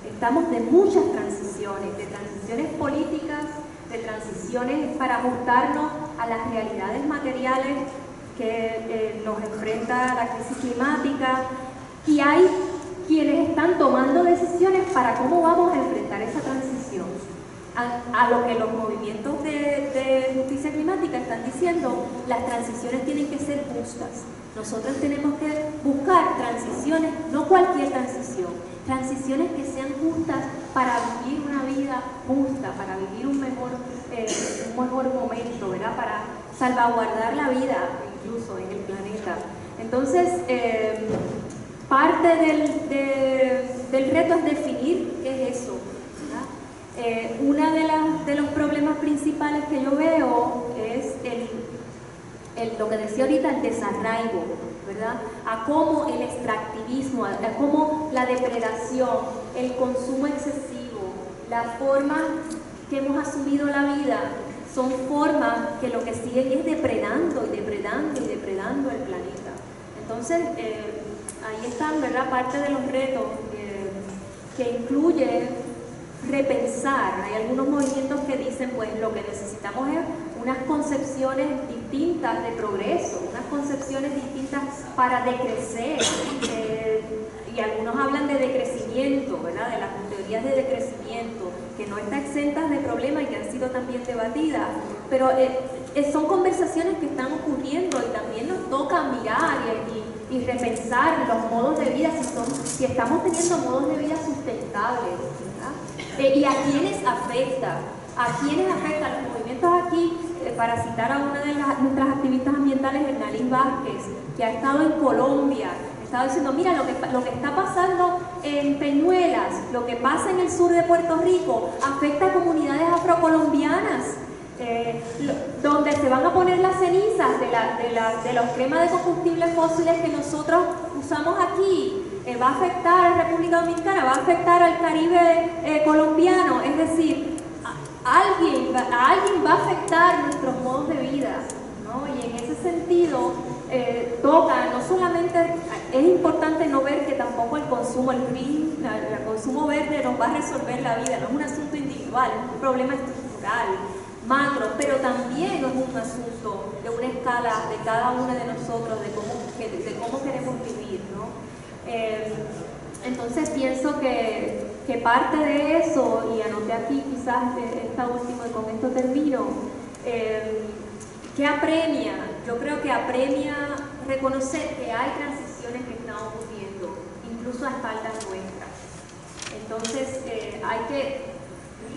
estamos de muchas transiciones, de transiciones políticas, de transiciones para ajustarnos a las realidades materiales que nos enfrenta la crisis climática, y hay quienes están tomando decisiones para cómo vamos a enfrentar esa transición. A lo que los movimientos de justicia climática están diciendo, las transiciones tienen que ser justas. Nosotros tenemos que buscar transiciones, no cualquier transición, transiciones que sean justas para vivir una vida justa, para vivir un mejor momento, ¿verdad? Para salvaguardar la vida incluso en el planeta. Entonces, parte del reto es definir qué es eso. Uno de los problemas principales que yo veo es lo que decía ahorita, el desarraigo, ¿verdad? A cómo el extractivismo, a cómo la depredación, el consumo excesivo, la forma que hemos asumido la vida, son formas que lo que siguen es depredando y depredando y depredando el planeta. Entonces, ahí están, ¿verdad?, parte de los retos que incluye repensar. Hay algunos movimientos que dicen, pues lo que necesitamos es unas concepciones distintas de progreso, unas concepciones distintas para decrecer, y algunos hablan de decrecimiento, ¿verdad?, de las teorías de decrecimiento, que no están exentas de problemas y que han sido también debatidas, pero son conversaciones que están ocurriendo, y también nos toca mirar y repensar los modos de vida, si estamos teniendo modos de vida sustentables, ¿verdad? Y a quiénes afecta, los movimientos aquí, para citar a una de nuestras activistas ambientales, Hernalyn Vázquez, que ha estado en Colombia, estaba diciendo, mira, lo que está pasando en Peñuelas, lo que pasa en el sur de Puerto Rico, afecta a comunidades afrocolombianas, donde se van a poner las cenizas de los quemas de combustibles fósiles que nosotros usamos aquí. Va a afectar a la República Dominicana, va a afectar al Caribe colombiano, es decir, a alguien va a afectar nuestros modos de vida, ¿no? Y en ese sentido toca, no solamente, es importante no ver que tampoco el consumo, el consumo verde nos va a resolver la vida, no es un asunto individual, es un problema estructural, macro, pero también es un asunto de una escala de cada uno de nosotros, de cómo queremos vivir, ¿no? Entonces pienso que parte de eso, y anoté aquí quizás esta última y con esto termino, que apremia, yo creo que apremia reconocer que hay transiciones que están ocurriendo, incluso a espaldas nuestras. Entonces hay que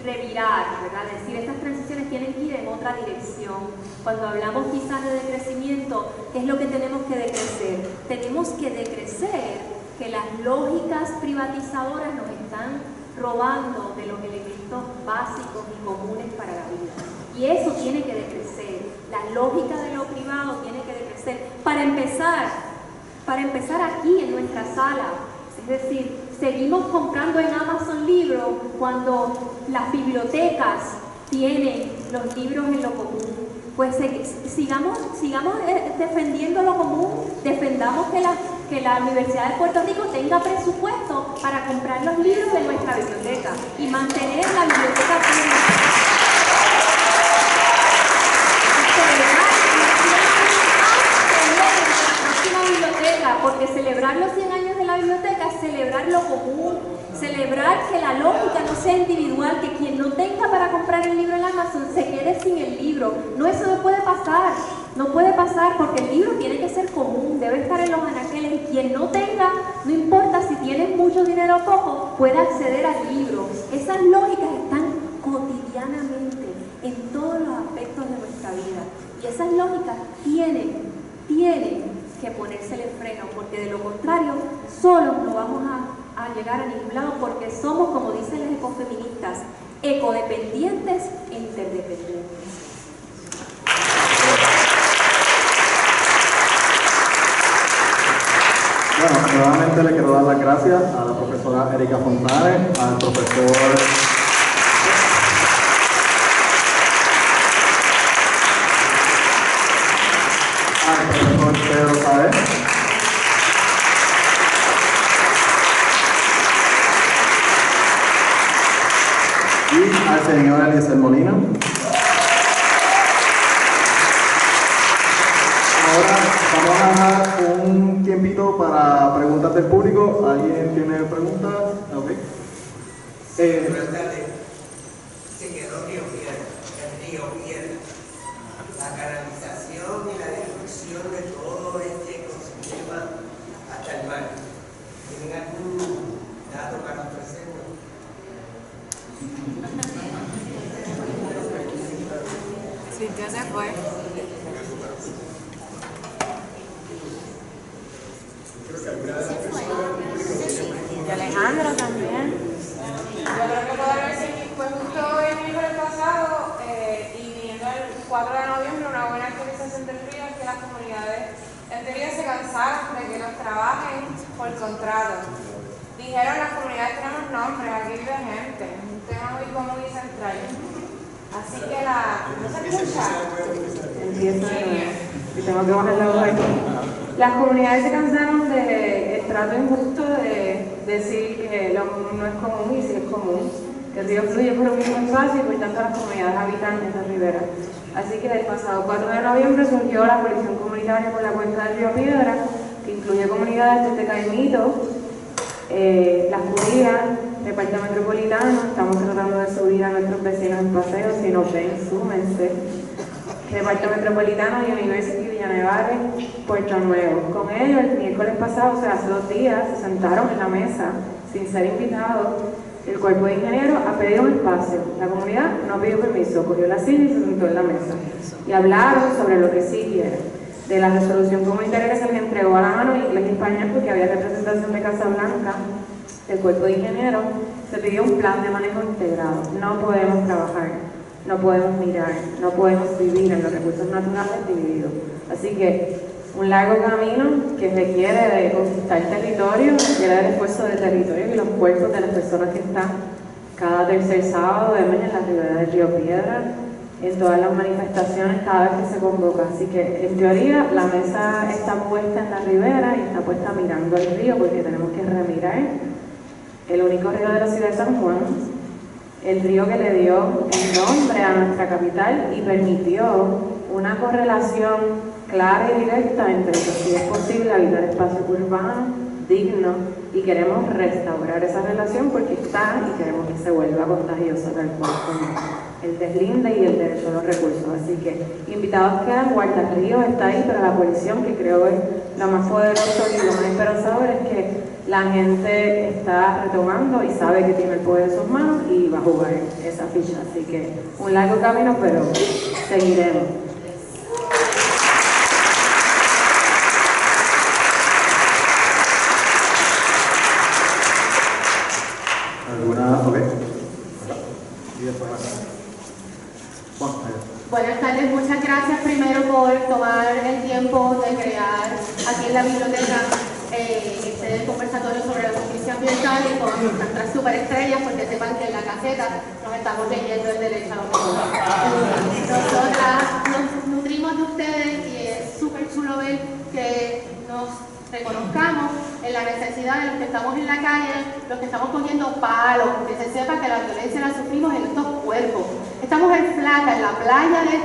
revirar, ¿verdad? Es decir, estas transiciones tienen que ir en otra dirección. Cuando hablamos quizás de decrecimiento, ¿qué es lo que tenemos que decrecer? Tenemos que decrecer que las lógicas privatizadoras nos están robando de los elementos básicos y comunes para la vida. Y eso tiene que decrecer. La lógica de lo privado tiene que decrecer. Para empezar aquí en nuestra sala. Es decir, seguimos comprando en Amazon libros cuando las bibliotecas tienen los libros en lo común. Pues sigamos defendiendo lo común, defendamos que la Universidad de Puerto Rico tenga presupuesto para comprar los libros de nuestra biblioteca y mantener la biblioteca pública. Porque celebrar los 100 años de la biblioteca es celebrar lo común, celebrar que la lógica no sea individual, que quien no tenga para comprar el libro en Amazon se quede sin el libro. No, eso no puede pasar. no puede pasar porque el libro tiene que ser común, debe estar en los anaqueles, y quien no tenga, no importa si tienes mucho dinero o poco, puede acceder al libro. Esas lógicas están cotidianamente en todos los aspectos de nuestra vida, y esas lógicas tienen que ponérsele freno, porque de lo contrario solos no vamos a llegar a ningún lado, porque somos, como dicen las ecofeministas, ecodependientes e interdependientes. Bueno, nuevamente le quiero dar las gracias a la profesora Erika Fontanes, al profesor Pedro Saez, y al señor Eliezer Molina. Ahora vamos a dar un tiempito para preguntas del público. ¿Alguien tiene preguntas? Okay. Buenas tardes. Se quedó Río Piedra, el río Piedra. La canalización y la destrucción de todo este ecosistema hasta el mar. ¿Tienen algún dato para ofrecernos? Sí, ya se fue. Y Alejandro también. Yo creo que puedo decir que fue justo el miércoles pasado y viniendo el 4 de noviembre una buena actualización del río es que las comunidades en teoría se cansaron de que nos trabajen por contrato. Dijeron las comunidades tenemos nombres, aquí vive gente, es un tema muy común y central. Así que ¿no se escucha? Empiezo y tengo que bajar la voz aquí. Las comunidades se cansaron del trato injusto de decir que lo común no es común y sí es común, que el río fluye por un mismo espacio y por tanto las comunidades habitantes de Rivera. Así que el pasado 4 de noviembre surgió la coalición comunitaria por la cuenca del río Piedra, que incluye comunidades desde Caimito, Las Judías, Departamento Metropolitano. Estamos tratando de subir a nuestros vecinos en paseo, si nos ven, súmense. Departamento Metropolitano, University, Villanevares, Puerto Nuevo. Con ellos, el miércoles pasado, o sea, hace 2 días, se sentaron en la mesa, sin ser invitados. El cuerpo de ingenieros ha pedido un espacio. La comunidad no pidió permiso, cogió la silla y se sentó en la mesa. Y hablaron sobre lo que sí quieren. De la resolución comunitaria que se les entregó a la mano en inglés y español, porque había representación de Casablanca, el cuerpo de ingenieros, se pidió un plan de manejo integrado. No podemos trabajar, no podemos mirar, no podemos vivir en los recursos naturales divididos. Así que un largo camino que requiere de conquistar territorio, requiere del esfuerzo de territorio y los cuerpos de las personas que están cada tercer sábado de mes en la ribera del río Piedra, en todas las manifestaciones, cada vez que se convoca. Así que, en teoría, la mesa está puesta en la ribera y está puesta mirando al río, porque tenemos que remirar el único río de la ciudad de San Juan, el río que le dio el nombre a nuestra capital y permitió una correlación clara y directa entre que si es posible habitar espacios urbanos dignos, y queremos restaurar esa relación porque está y queremos que se vuelva contagiosa, tal cual como el deslinde y el derecho a los recursos. Así que invitados quedan. Guarda Río está ahí, pero la coalición, que creo es lo más poderoso y lo más esperanzador, es que la gente está retomando y sabe que tiene el poder en sus manos y va a jugar esa ficha. Así que un largo camino, pero seguiremos. Buenas tardes, muchas gracias primero por tomar el tiempo de crear aquí en la biblioteca este conversatorio sobre la justicia ambiental y con nuestras superestrellas, porque sepan que en la caseta nos estamos leyendo el derecho a la opinión. Nosotras nos nutrimos de ustedes y es súper chulo ver que nos reconozcamos en la necesidad de los que estamos en la calle, los que estamos cogiendo palos, que se sepa que la violencia la sufrimos en estos cuerpos. Estamos en Flaca, en la playa de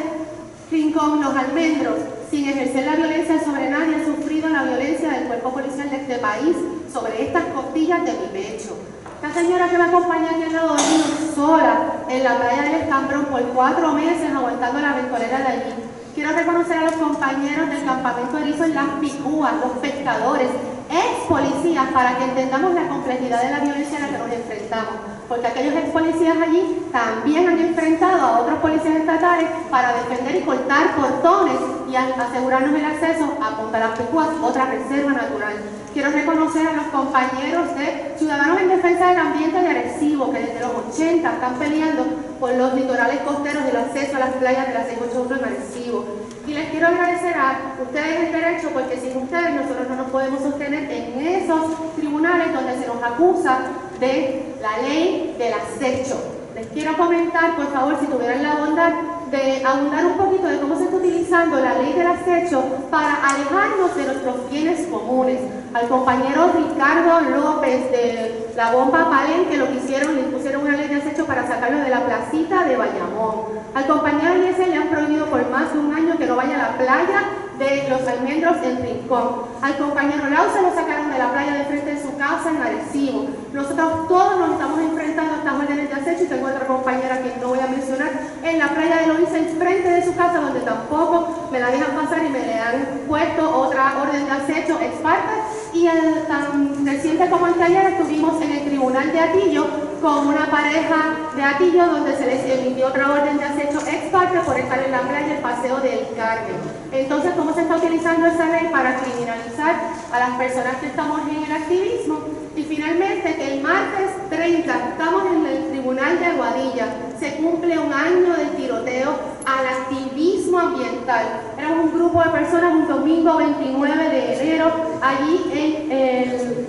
Rincón, Los Almendros, sin ejercer la violencia sobre nadie, he sufrido la violencia del cuerpo policial de este país sobre estas costillas de mi pecho. Esta señora que me acompaña aquí al lado de mí, sola, en la playa del Escambrón por 4 meses, aguantando la ventolera de allí. Quiero reconocer a los compañeros del campamento Erizo en Las Picúas, los pescadores, ex policías, para que entendamos la complejidad de la violencia a la que nos enfrentamos, porque aquellos ex policías allí también han enfrentado a otros policías estatales para defender y cortar portones y asegurarnos el acceso a Punta Las Picúas, otra reserva natural. Quiero reconocer a los compañeros de Ciudadanos en Defensa del Ambiente de Arecibo, que desde los 80 están peleando por los litorales costeros y el acceso a las playas de la 681 en Arecibo. Y les quiero agradecer a ustedes el derecho, porque sin ustedes nosotros no nos podemos sostener en esos tribunales donde se nos acusa de la ley del acecho. Les quiero comentar, por favor, si tuvieran la bondad de abundar un poquito de cómo se está utilizando la ley del acecho para alejarnos de nuestros bienes comunes. Al compañero Ricardo López de la Bomba Palenque lo que hicieron, le pusieron una ley de acecho para sacarlo de la placita de Bayamón. Al compañero Eliezer le han prohibido por más de un año que no vaya a la playa de Los Almendros en Rincón. Al compañero Lau se lo sacaron de la playa de frente de su casa en Arecibo. Nosotros todos nos estamos enfrentando a estas órdenes de acecho, y tengo otra compañera que no voy a mencionar, en la playa de Loíza, enfrente de su casa, donde tampoco me la dejan pasar y me le han puesto otra orden de acecho ex parte. Y tan reciente como anteayer estuvimos en el tribunal de Atillo con una pareja de Atillo donde se les emitió otra orden de acecho ex parte por estar en la playa del Paseo del Carmen. Entonces, ¿cómo se está utilizando esa ley para criminalizar a las personas que estamos en el activismo? Y finalmente, que el martes 30 estamos en el tribunal de Aguadilla, se cumple un año del tiroteo al activismo ambiental. Éramos un grupo de personas un domingo 29 de enero allí en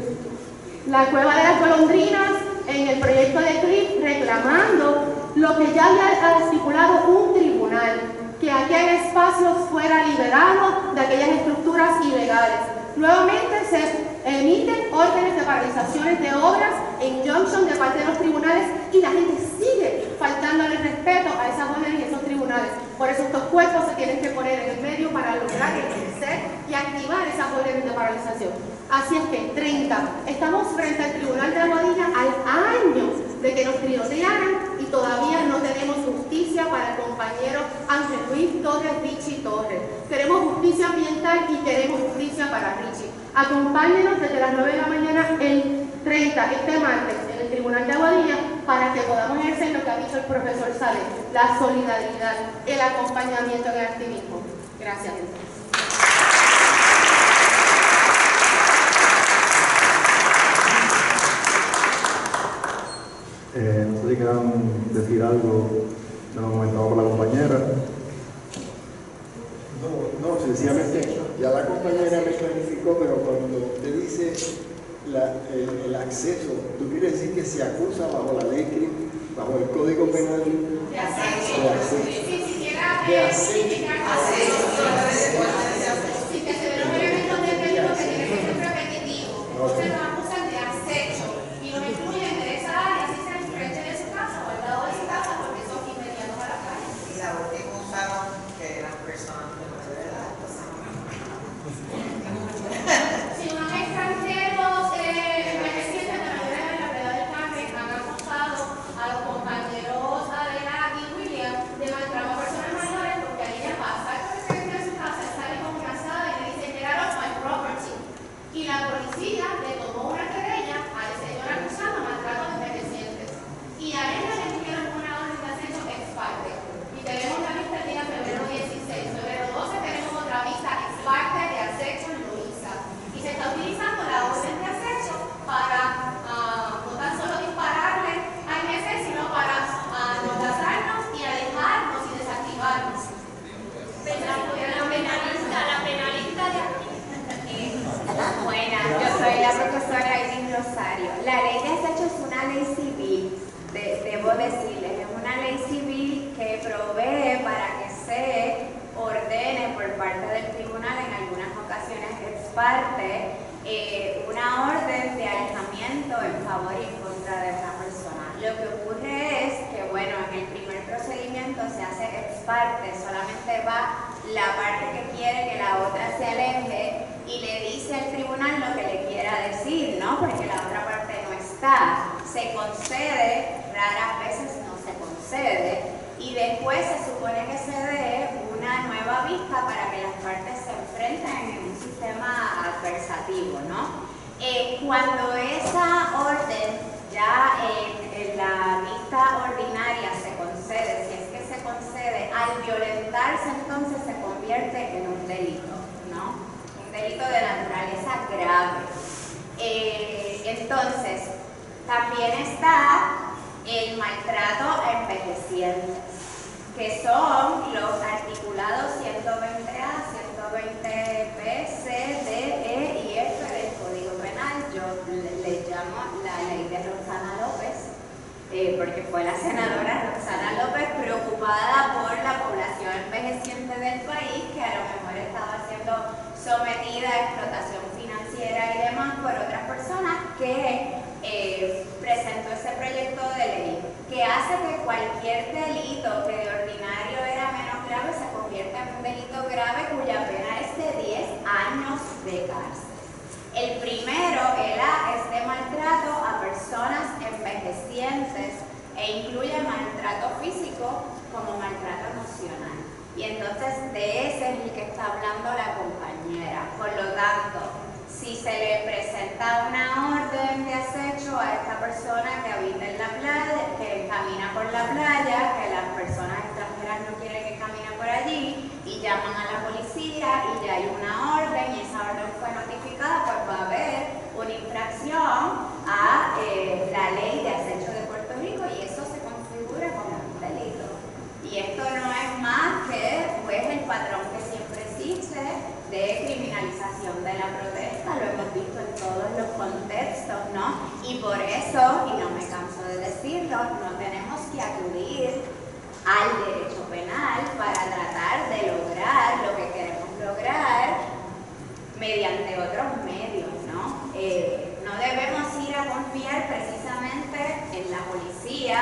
la Cueva de las Golondrinas, en el proyecto de CLIP, reclamando lo que ya había estipulado un tribunal, que aquel espacio fuera liberado de aquellas estructuras ilegales. Nuevamente se emiten órdenes de paralizaciones de obras en Junction de parte de los tribunales, y la gente sigue faltándole respeto a esas órdenes y esos tribunales. Por eso estos cuerpos se tienen que poner en el medio para lograr ejercer y activar esas órdenes de paralización. Así es que 30, estamos frente al tribunal de Aguadilla al año de que nos tirotearan y todavía no tenemos justicia para el compañero Ángel Luis Torres Richie Torres. Queremos justicia ambiental y queremos justicia para Richie. Acompáñenos desde las 9 de la mañana el 30, este martes, en el tribunal de Aguadilla, para que podamos ejercer lo que ha dicho el profesor Saleh, la solidaridad, el acompañamiento en el activismo. Gracias. No sé si quieran decir algo de lo comentado por la compañera. No, sencillamente, ya la compañera me clarificó, pero cuando usted dice el acceso, ¿tú quieres decir que se acusa bajo la ley, bajo el Código Penal? De acecho. De acecho. Si que se ve los elementos del delito que tiene que ser repetitivo. Entonces nos acusan de acecho y nos incluyen de esa área, si se enfrente de su casa o al lado de su casa, porque son inmediatos a la calle. Y la última usaron que eran personas de la edad. Si unos extranjeros envejecientes de la mayoría de la Piedad del Carmen han acusado a los compañeros Adela y William de maltrato a personas mayores, porque a ella pasa por el frente de su casa, sale con una asada y le dice get out of my property. Y la policía le tomó una querella al señor acusado de maltrato a envejecientes. Y a ella le pusieron una orden de acecho ex parte. Y tenemos la vista el día febrero 16. Febrero 12 tenemos otra vista ex parte de acecho en Loíza. Y se está utilizando la orden de acecho para no tan solo dispararle al jefe, sino para amordazarnos y alejarnos y desactivarnos. La penalista de aquí. Buenas, yo soy la profesora Iris Rosario. La ley de acecho es una ley civil, debo decirles, es una ley civil que provee para que se ordene por parte del tribunal, en algunas ocasiones ex parte, una orden de alejamiento en favor y en contra de una persona. Lo que ocurre es que, bueno, en el primer procedimiento se hace ex parte, solamente va la parte que quiere que la otra se aleje y le dice al tribunal lo que le quiera decir, ¿no? Porque la otra parte no está. Se concede, raras veces no se concede, y después se supone que se dé una nueva vista para que las partes se enfrenten en un sistema adversativo, ¿no? Cuando esa orden ya en la vista ordinaria se concede, si es que se concede, al violentarse entonces se convierte en un delito, ¿no? Un delito de naturaleza grave. Entonces, también está el maltrato a envejecientes, que son los articulados 120A, 120B, C, D, E y F del Código Penal. Yo le llamo la ley de Roxana López, porque fue la senadora Roxana López preocupada por la población envejeciente del país, que a lo mejor estaba siendo sometida a explotación financiera y demás por otras personas, que presentó ese proyecto de ley que hace que cualquier delito que de ordinario era menos grave se convierta en un delito grave cuya pena es de 10 años de cárcel. El primero es de maltrato a personas envejecientes e incluye maltrato físico como maltrato emocional. Y entonces de ese es el que está hablando la compañera. Por lo tanto, si se le presenta una orden de acecho a esta persona que habita en la playa, que camina por la playa, que las personas extranjeras no quieren que camine por allí, y llaman a la policía y ya hay una orden y esa orden fue notificada, pues va a haber una infracción a la ley de acecho de Puerto Rico y eso se configura como un delito. Y esto no es más que pues, el patrón que siempre existe de criminalización de la protesta, lo hemos visto en todos los contextos, ¿no? Y por eso, y no me canso de decirlo, no tenemos que acudir al derecho penal para tratar de lograr lo que queremos lograr mediante otros medios, ¿no? No debemos ir a confiar precisamente en la policía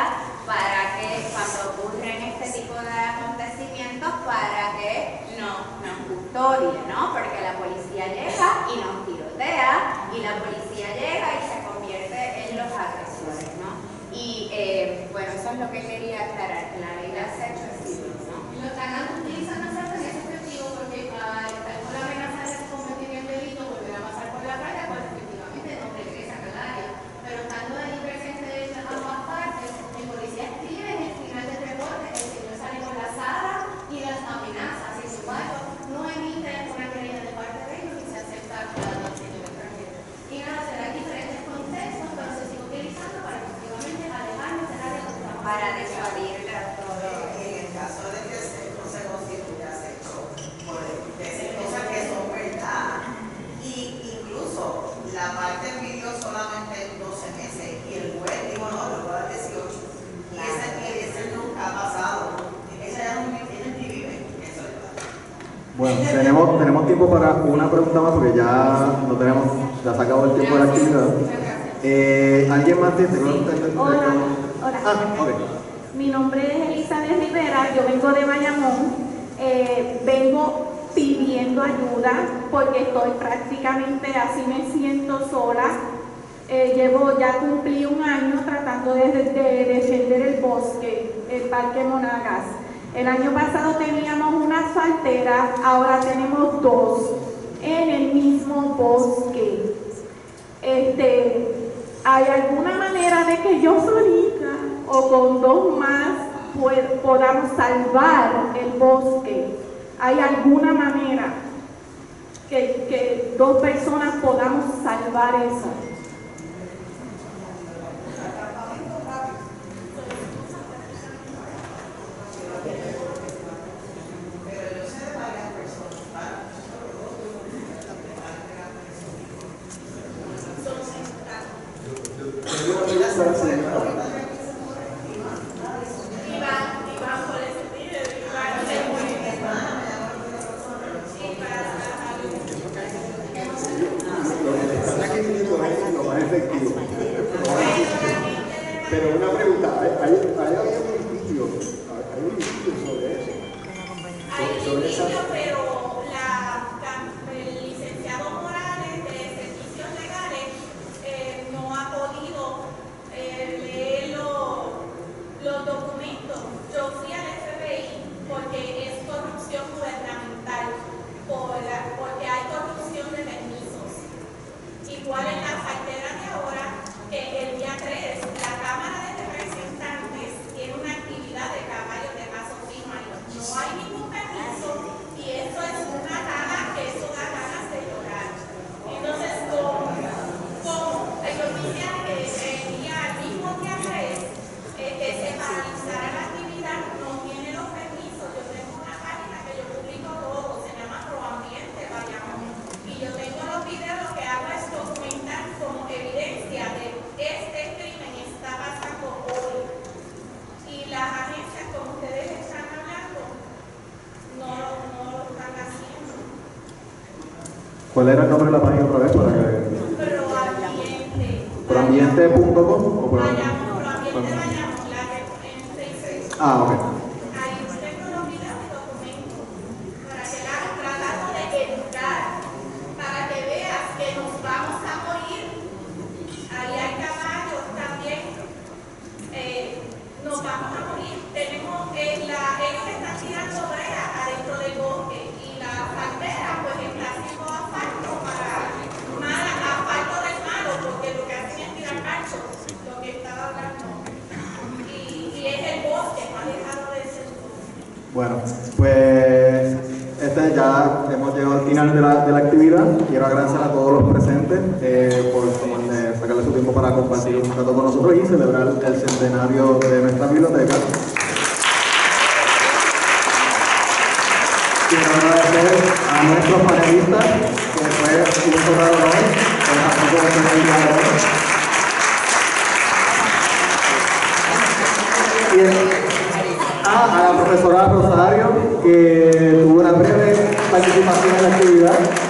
para que cuando ocurren este tipo de acontecimientos para que nos custodie, ¿no? Porque la policía llega y nos tirotea y la policía llega y se convierte en los agresores, ¿no? Y bueno, eso es lo que quería aclarar, que la ley de acecho es civil, ¿no? Lo están utilizando en ese objetivo porque al estar con la amenaza de convertir en delito, volver a pasar por la playa, pues efectivamente no regresan al área. Pero estando ahí presentes ambas partes, el policía escribe en el final del reporte el señor sale con la sala y las amenazas, y sin embargo, no emite una querella de parte de ellos y se acepta la denuncia extranjera. Y nada, serán diferentes contextos, pero se sigue utilizando para efectivamente alejarnos del área donde estamos. Para disuadir todo. En el caso de que no se constituye acecho, por decir cosas que son verdad, y incluso la parte pidió solamente 12 meses y el juez dijo no, lo puedo dar 18. Y ese nunca ha pasado. Ese ya no tiene ni vive. Eso es verdad. Bueno, tenemos tiempo para una pregunta más porque ya no tenemos, ya se acabó el tiempo de la actividad. ¿Alguien más tiene preguntas? Hola. Okay. Mi nombre es Elizabeth Rivera, yo vengo de Bayamón, vengo pidiendo ayuda porque estoy prácticamente así, me siento sola. Ya cumplí un año tratando de defender el bosque, el Parque Monagas. El año pasado teníamos una asfaltera, ahora tenemos 2 en el mismo bosque. ¿Hay alguna manera de que yo solita o con 2 más podamos salvar el bosque? ¿Hay alguna manera que 2 personas podamos salvar eso? Pero una pregunta, ¿hay un litigio sobre eso? Hay litigio, pero el licenciado Morales de Servicios Legales no ha podido leer los documentos. Yo fui al FBI porque es corrupción gubernamental. ¿Cuál era el nombre de la página otra vez? Para que... Proambiente.com o Ah, ok. Ahí tengo los videos y documentos para que la hagas tratando de educar, para que veas que nos vamos a morir. Ahí hay caballos también. Nos vamos a morir. Tenemos ellos están tirando brea adentro del bosque y la bandera pues está haciendo asfalto asfalto del malo, porque lo que hacen es tirar cachos, lo que estaba hablando. Y es el bosque, no ha dejado de ser. Bueno, pues ya hemos llegado al final de la actividad. Quiero agradecer a todos los presentes por sacarle su tiempo para compartir un rato con nosotros y celebrar el centenario de nuestra biblioteca. Quiero agradecer a nuestros panelistas, que fue un honor hoy. A la profesora Rosario, que tuvo una breve participación en la actividad.